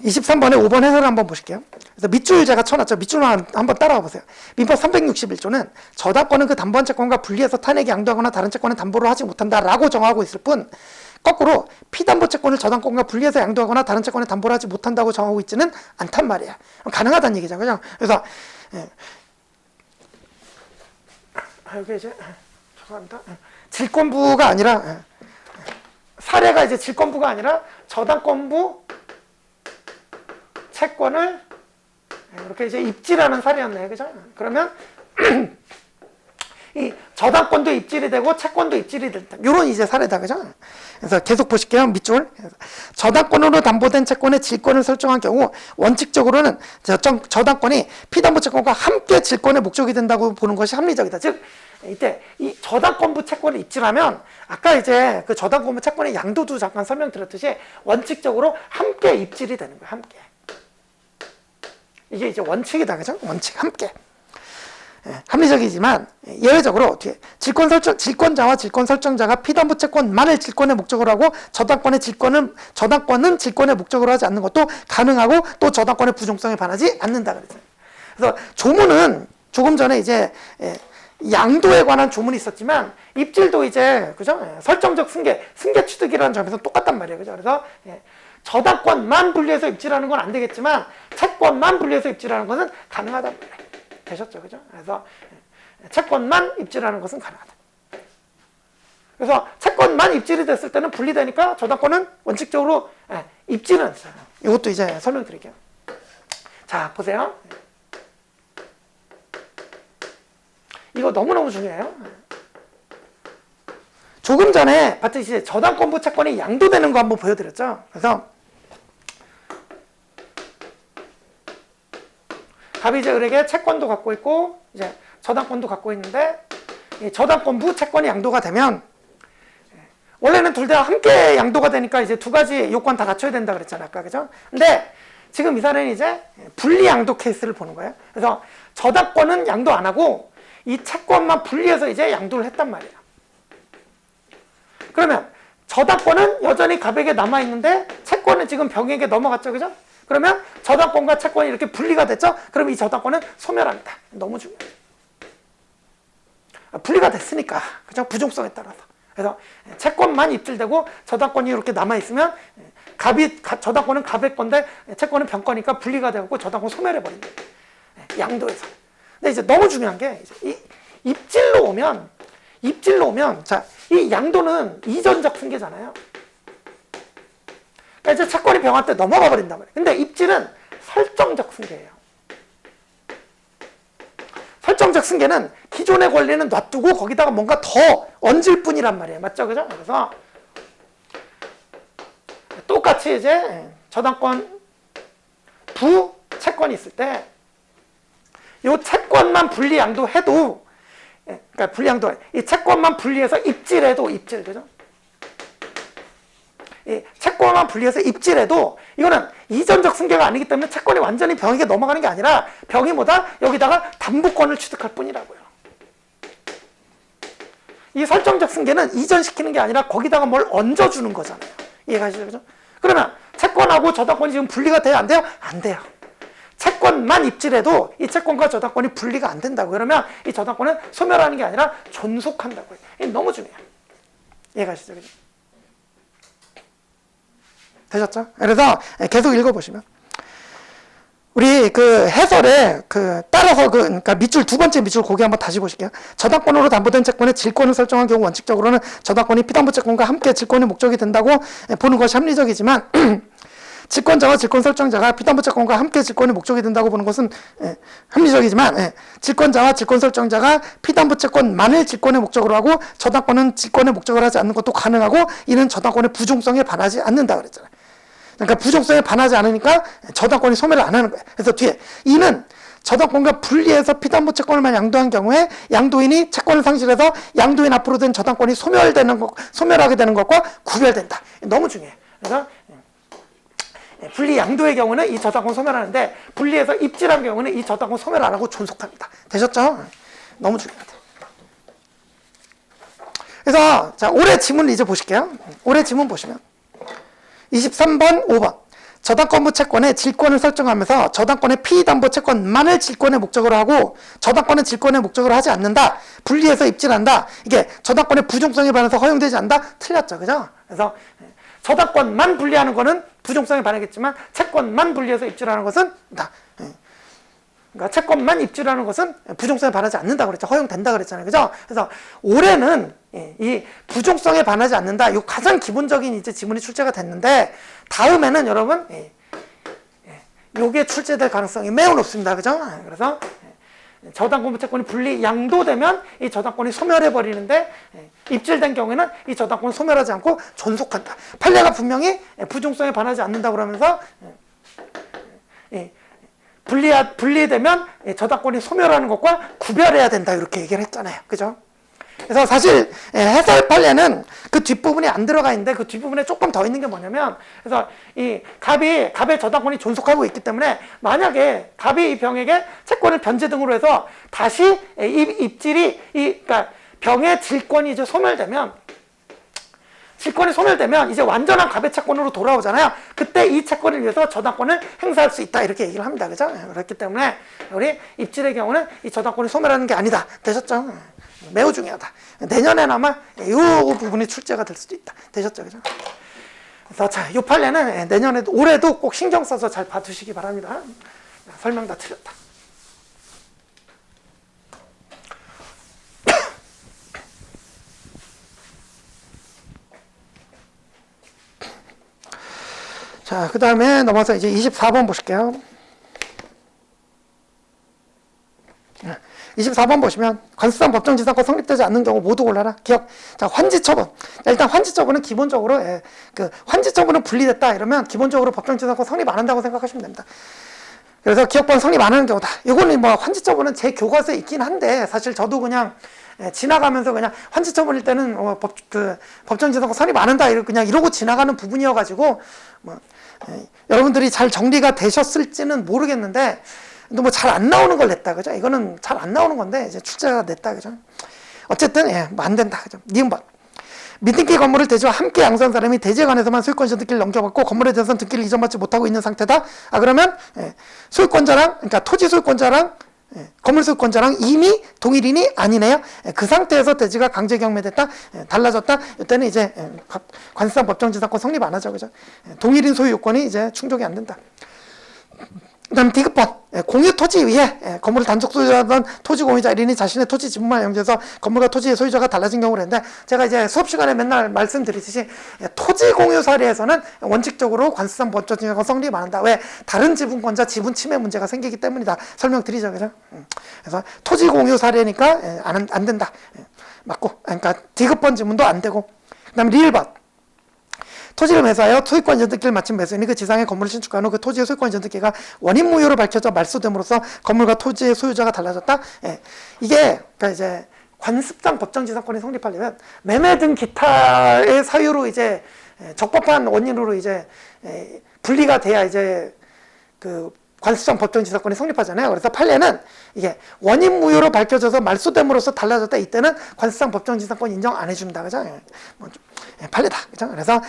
23번에 5번 해설을 한번 보실게요. 그래서 밑줄 제가 쳐놨죠. 밑줄만 한번 따라와 보세요. 민법 361조는 저당권은 그 담보한 채권과 분리해서 타인에게 양도하거나 다른 채권은 담보를 하지 못한다라고 정하고 있을 뿐, 거꾸로 피담보 채권을 저당권과 분리해서 양도하거나 다른 채권에 담보를 하지 못한다고 정하고 있지는 않단 말이야. 가능하다는 얘기죠. 그죠? 그래서 여기 이제 죄송합니다. 질권부가 아니라 사례가 이제 질권부가 아니라 저당권부 채권을 이렇게 이제 입질하는 사례였네요. 그죠? 그러면 이 저당권도 입질이 되고 채권도 입질이 된다. 이런 이제 사례다. 그죠? 그래서 계속 보실게요. 밑줄. 저당권으로 담보된 채권의 질권을 설정한 경우 원칙적으로는 저당권이 피담보 채권과 함께 질권의 목적이 된다고 보는 것이 합리적이다. 즉 이때 이 저당권부 채권을 입질하면 아까 이제 그 저당권부 채권의 양도도 잠깐 설명드렸듯이 원칙적으로 함께 입질이 되는 거예요. 함께. 이게 이제 원칙이다. 그죠? 원칙 함께. 합리적이지만 예외적으로 어떻게 질권자와 질권 설정자가 피담보 채권만을 질권의 목적으로 하고 저당권은 질권의 목적으로 하지 않는 것도 가능하고 또 저당권의 부정성에 반하지 않는다 그랬어요. 그래서 조문은 조금 전에 이제 양도에 관한 조문이 있었지만 입질도 이제 그죠? 설정적 승계 취득이라는 점에서 똑같단 말이에요. 그죠? 그래서 저당권만 분리해서 입질하는 건 안 되겠지만 채권만 분리해서 입질하는 것은 가능하단 말이에요. 되셨죠? 그죠? 그래서 채권만 입질하는 것은 가능하다. 그래서 채권만 입질이 됐을 때는 분리되니까 저당권은 원칙적으로 입질은 있어요. 이것도 이제 설명드릴게요. 자, 보세요. 이거 너무너무 중요해요. 조금 전에 봤듯이 저당권부 채권이 양도되는 거 한번 보여드렸죠. 그래서 갑이 이제 을에게 채권도 갖고 있고 이제 저당권도 갖고 있는데 이 저당권부 채권이 양도가 되면 원래는 둘 다 함께 양도가 되니까 이제 두 가지 요건 다 갖춰야 된다 그랬잖아요. 아까 그죠? 근데 지금 이 사례는 이제 분리 양도 케이스를 보는 거예요. 그래서 저당권은 양도 안 하고 이 채권만 분리해서 이제 양도를 했단 말이에요. 그러면 저당권은 여전히 갑에게 남아있는데 채권은 지금 병에게 넘어갔죠. 그죠? 그러면 저당권과 채권이 이렇게 분리가 됐죠? 그럼 이 저당권은 소멸합니다. 너무 중요해요. 분리가 됐으니까. 그죠? 부정성에 따라서. 그래서 채권만 입질되고 저당권이 이렇게 남아있으면 저당권은 갑의 건데 채권은 병 거니까 분리가 되고 저당권 소멸해버린다. 양도에서. 근데 이제 너무 중요한 게 이 입질로 오면 자, 이 양도는 이전적 승계잖아요. 그러니까 이제 채권이 병한테 넘어가 버린단 말이에요. 근데 입질은 설정적 승계예요. 설정적 승계는 기존의 권리는 놔두고 거기다가 뭔가 더 얹을 뿐이란 말이에요. 맞죠? 그죠? 그래서 똑같이 이제 저당권 부 채권이 있을 때 이 채권만 분리 양도해도, 그러니까 분리 양도, 이 채권만 분리해서 입질해도, 입질, 그죠? 이 채권만 분리해서 입질해도 이거는 이전적 승계가 아니기 때문에 채권이 완전히 병에게 넘어가는 게 아니라 병이 뭐다? 여기다가 담보권을 취득할 뿐이라고요. 이 설정적 승계는 이전시키는 게 아니라 거기다가 뭘 얹어주는 거잖아요. 이해가시죠? 그죠? 그러면 채권하고 저당권이 지금 분리가 돼요? 안 돼요? 안 돼요. 채권만 입질해도 이 채권과 저당권이 분리가 안 된다고. 그러면 이 저당권은 소멸하는 게 아니라 존속한다고요. 이게 너무 중요해요. 이해가시죠? 그죠? 되셨죠? 그래서 계속 읽어보시면 우리 그 해설에 따라서 그러니까 밑줄 두 번째 밑줄 거기 한번 다시 보실게요. 저당권으로 담보된 채권의 질권을 설정한 경우 원칙적으로는 저당권이 피담보 채권과 함께 질권의 목적이 된다고 보는 것이 합리적이지만 질권자와 질권 설정자가 피담보 채권과 함께 질권의 목적이 된다고 보는 것은 합리적이지만 질권자와 질권 설정자가 피담보 채권만을 질권의 목적으로 하고 저당권은 질권의 목적을 하지 않는 것도 가능하고 이는 저당권의 부종성에 반하지 않는다 그랬잖아요. 그러니까 부종성에 반하지 않으니까 저당권이 소멸을 안 하는 거예요. 그래서 뒤에 이는 저당권과 분리해서 피담보 채권을만 양도한 경우에 양도인이 채권을 상실해서 양도인 앞으로 된 저당권이 소멸하게 되는 것과 구별된다. 너무 중요해요. 그래서 분리 양도의 경우는 이 저당권 소멸하는데 분리해서 입질한 경우는 이 저당권 소멸 안 하고 존속합니다. 되셨죠? 너무 중요하다. 그래서 자 올해 지문을 이제 보실게요. 올해 지문 보시면 23번, 5번 저당권부 채권의 질권을 설정하면서 저당권의 피담보 채권만을 질권의 목적으로 하고 저당권은 질권의 목적으로 하지 않는다. 분리해서 입질한다. 이게 저당권의 부종성에 반해서 허용되지 않는다. 틀렸죠. 그죠? 그래서 저당권만 분리하는 거는 부종성에 반하겠지만 채권만 분리해서 입질하는 것은 다. 그러니까 채권만 입질하는 것은 부종성에 반하지 않는다 그랬죠. 허용된다 그랬잖아요. 그죠? 그래서 올해는 이 부종성에 반하지 않는다. 이 가장 기본적인 이제 지문이 출제가 됐는데 다음에는 여러분 요게 출제될 가능성이 매우 높습니다. 그죠? 그래서 저당권부 채권이 분리 양도되면 이 저당권이 소멸해 버리는데 입질된 경우에는 이 저당권은 소멸하지 않고 존속한다. 판례가 분명히 부종성에 반하지 않는다 그러면서 분리되면 저당권이 소멸하는 것과 구별해야 된다 이렇게 얘기를 했잖아요. 그죠? 그래서 사실 해설 판례는 그 뒷부분이 안 들어가 있는데 그 뒷부분에 조금 더 있는 게 뭐냐면 그래서 이 갑의 저당권이 존속하고 있기 때문에 만약에 갑이 이 병에게 채권을 변제 등으로 해서 다시 입질이 그러니까 병의 질권이 이제 소멸되면 이제 완전한 갑의 채권으로 돌아오잖아요. 그때 이 채권을 위해서 저당권을 행사할 수 있다 이렇게 얘기를 합니다. 그죠? 그렇기 때문에 우리 입질의 경우는 이 저당권이 소멸하는 게 아니다. 되셨죠? 매우 중요하다. 내년에는 아마 이 부분이 출제가 될 수도 있다. 되셨죠? 그죠? 그래서 자, 이 판례는 내년에도 올해도 꼭 신경 써서 잘 봐두시기 바랍니다. 설명 다 틀렸다. 자, 그 다음에 넘어서 이제 24번 보실게요. 24번 보시면 관습상 법정지상권 성립되지 않는 경우 모두 골라라. 기억. 자, 환지처분. 일단 환지처분은 기본적으로 환지처분은 분리됐다 이러면 기본적으로 법정지상권 성립 안 한다고 생각하시면 됩니다. 그래서 기억권 성립 안 하는 경우다. 이거는 뭐 환지처분은 제 교과서에 있긴 한데 사실 저도 그냥 지나가면서 그냥 환지처분일 때는 법정지상권 성립 안 한다 그냥 이러고 지나가는 부분이어가지고 여러분들이 잘 정리가 되셨을지는 모르겠는데 근데 뭐 잘 안 나오는 걸 냈다 그죠? 이거는 잘 안 나오는 건데 이제 출제가 됐다 그죠? 어쨌든 뭐 안 된다 그죠? 니은번 미등기 건물을 대지와 함께 양수한 사람이 대지에 관해서만 소유권자 등기를 넘겨받고 건물에 대해서는 등기를 이전받지 못하고 있는 상태다. 그러면 소유권자랑 그러니까 토지 소유권자랑 건물 소유권자랑 이미 동일인이 아니네요. 그 상태에서 대지가 강제 경매됐다, 달라졌다. 이때는 이제 관습상 법정지상권 성립 안 하죠, 그죠? 동일인 소유 요건이 이제 충족이 안 된다. 그다음 디귿번 공유 토지 위에 건물을 단독 소유하던 토지 공유자 1인이 자신의 토지 지분만 연주해서 건물과 토지의 소유자가 달라진 경우를 했는데 제가 이제 수업 시간에 맨날 말씀드리듯이 토지 공유 사례에서는 원칙적으로 관습상 법정지상권 성립 안 한다. 왜? 다른 지분권자 지분 침해 문제가 생기기 때문이다. 설명드리죠, 그죠? 그래서 토지 공유 사례니까 안 된다. 맞고, 그러니까 디귿번 지문도 안 되고, 그다음 리을번 토지를 매수하여 소유권 전등기를 마친 매수인이 그 지상의 건물을 신축한 후 그 토지의 소유권 전등기가 원인 무효로 밝혀져 말소됨으로써 건물과 토지의 소유자가 달라졌다. 예. 이게 그러니까 이제 관습상 법정지상권이 성립하려면 매매 등 기타의 사유로 이제 적법한 원인으로 이제 분리가 돼야 이제 그 관습상 법정지상권이 성립하잖아요. 그래서 판례는 이게 원인 무효로 밝혀져서 말소됨으로써 달라졌다. 이때는 관습상 법정지상권 인정 안 해준다. 그죠? 판례다. 그죠? 그래서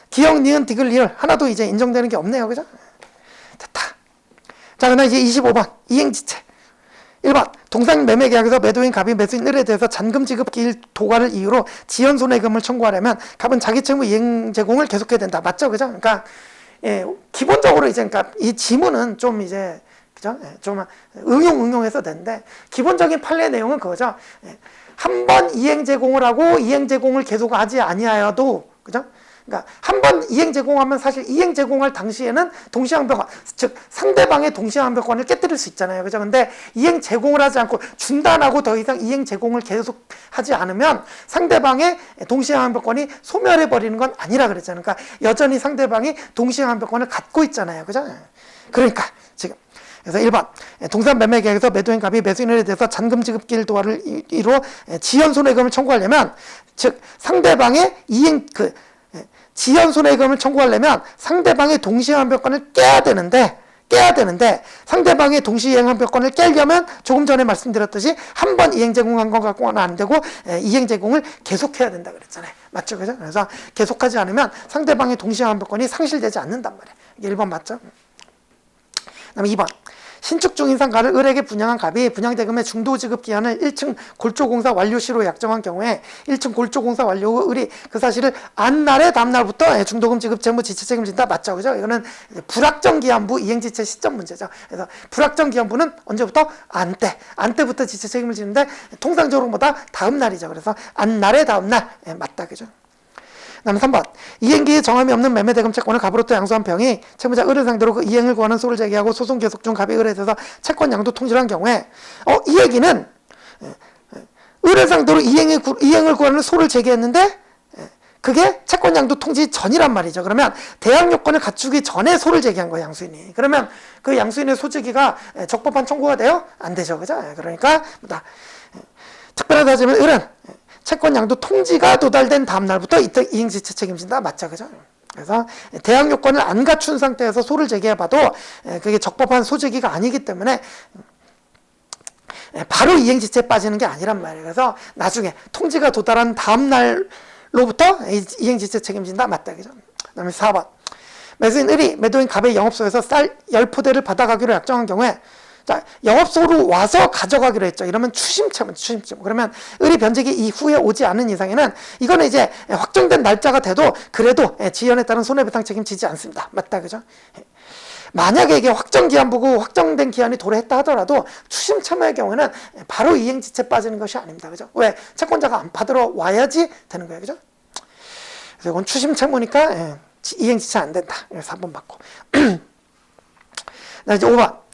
기역, 니은, 디귿, 리을 하나도 이제 인정되는 게 없네요. 그죠? 됐다. 자, 그다음 이제 25번 이행지체. 1번 동상 매매 계약에서 매도인 갑이 매수인 을에 대해서 잔금 지급 기일 도과를 이유로 지연 손해금을 청구하려면 갑은 자기 채무 이행 제공을 계속해야 된다. 맞죠? 그죠? 그러니까 기본적으로 이제 그러니까 이 지문은 좀 이제 그죠? 좀 응용해서 되는데 기본적인 판례 내용은 그거죠. 한 번 이행 제공을 하고 이행 제공을 계속하지 아니하여도 그죠? 그러니까 한 번 이행 제공하면 사실 이행 제공할 당시에는 동시항변권, 즉 상대방의 동시항변권을 깨뜨릴 수 있잖아요. 그죠? 근데 이행 제공을 하지 않고 중단하고 더 이상 이행 제공을 계속하지 않으면 상대방의 동시항변권이 소멸해 버리는 건 아니라 그랬잖아요. 그러니까 여전히 상대방이 동시항변권을 갖고 있잖아요. 그죠? 그러니까 지금 그래서 1번 동산 매매 계약에서 매도인 갑이 매수인에 대해서 잔금 지급 기일 도화를 이루어 지연 손해금을 청구하려면 즉 상대방의 이행 지연 손해금을 청구하려면 상대방의 동시항변권을 깨야 되는데 상대방의 동시이행항변권을 깨려면 조금 전에 말씀드렸듯이 한 번 이행 제공한 것 갖고는 안 되고 이행 제공을 계속해야 된다 그랬잖아요. 맞죠? 그죠? 그래서 계속하지 않으면 상대방의 동시이행항변권이 상실되지 않는단 말이에요. 이게 1번 맞죠? 그다음에 2번 신축 중인 상가를 을에게 분양한 갑이 분양대금의 중도 지급 기한을 1층 골조공사 완료 시로 약정한 경우에 1층 골조공사 완료 후 을이 그 사실을 안 날의 다음 날부터 중도금 지급 채무 지체 책임진다. 맞죠? 그죠? 이거는 불확정 기한부 이행지체 시점 문제죠. 그래서 불확정 기한부는 언제부터? 안 때부터 지체 책임을 지는데 통상적으로 보다 다음 날이죠. 그래서 안 날의 다음 날 맞다. 그죠? 그다음에 3번 이행기에 정함이 없는 매매대금 채권을 갑으로부터 양수한 병이 채무자 을을 상대로 그 이행을 구하는 소를 제기하고 소송 계속 중 갑이 을에 대해서 채권 양도 통지한 경우에 이 얘기는 을을 상대로 이행을 구하는 소를 제기했는데 그게 채권 양도 통지 전이란 말이죠. 그러면 대항 요건을 갖추기 전에 소를 제기한 거예요, 양수인이. 그러면 그 양수인의 소제기가 적법한 청구가 돼요? 안 되죠. 그죠? 그러니까 특별한 사정은 을은 채권 양도 통지가 도달된 다음 날부터 이때 이행지체 책임진다. 맞죠? 그죠? 그래서 대항 요건을 안 갖춘 상태에서 소를 제기해봐도 그게 적법한 소제기가 아니기 때문에 바로 이행지체에 빠지는 게 아니란 말이에요. 그래서 나중에 통지가 도달한 다음 날로부터 이행지체 책임진다. 맞다. 그죠? 그 다음에 4번 매수인 을이 매도인 갑의 영업소에서 쌀 10포대를 받아가기로 약정한 경우에 자, 영업소로 와서 가져가기로 했죠. 이러면 추심채무. 그러면 을이 변제기 이후에 오지 않은 이상에는 이거는 이제 확정된 날짜가 돼도 그래도 지연에 따른 손해배상 책임지지 않습니다. 맞다, 그죠? 만약에 이게 확정기한부고 확정된 기한이 도래했다 하더라도 추심채무의 경우에는 바로 이행지체 빠지는 것이 아닙니다. 그죠? 왜? 채권자가 안 받으러 와야지 되는 거예요. 그죠? 그래서 이건 추심채무니까 이행지체 안 된다. 그래서 4번 맞고. 나 이제 5번.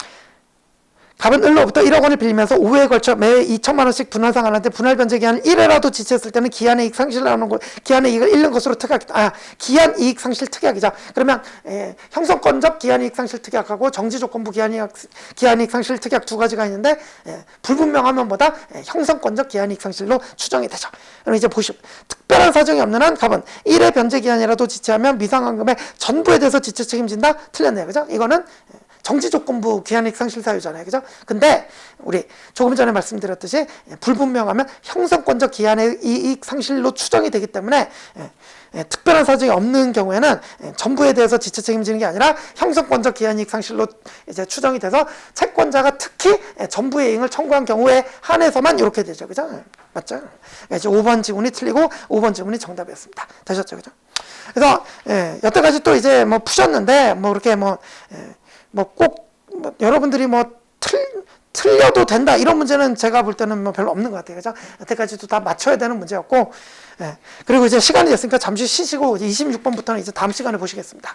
갑은 을로부터 1억 원을 빌리면서 5회에 걸쳐 매 2천만 원씩 분할상환한테 분할 변제 기한을 1회라도 지체했을 때는 기한의 이익 상실을 하는 거, 기한의 이익을 잃는 것으로 기한 이익 상실 특약이죠. 그러면 형성권적 기한 이익 상실 특약하고 정지 조건부 기한 이익 상실 특약 두 가지가 있는데 불분명하면 보다 형성권적 기한 이익 상실로 추정이 되죠. 그럼 이제 보시오. 특별한 사정이 없는 한 갑은 1회 변제 기한이라도 지체하면 미상환급의 전부에 대해서 지체 책임진다. 틀렸네요. 그죠? 이거는 정지조건부 기한이익 상실 사유잖아요. 그죠? 근데 우리 조금 전에 말씀드렸듯이 불분명하면 형성권적 기한의 이익 상실로 추정이 되기 때문에 특별한 사정이 없는 경우에는 전부에 대해서 지체 책임지는 게 아니라 형성권적 기한이익 상실로 이제 추정이 돼서 채권자가 특히 전부의 이익을 청구한 경우에 한해서만 이렇게 되죠. 그죠? 맞죠? 이제 5번 지문이 틀리고 5번 지문이 정답이었습니다. 되셨죠? 그죠? 그래서 여태까지 또 이제 뭐 푸셨는데 뭐 이렇게 꼭 여러분들이 틀려도 된다 이런 문제는 제가 볼 때는 별로 없는 것 같아요. 그죠? 여태까지도 다 맞춰야 되는 문제였고 그리고 이제 시간이 됐으니까 잠시 쉬시고 26번부터는 이제 다음 시간에 보시겠습니다.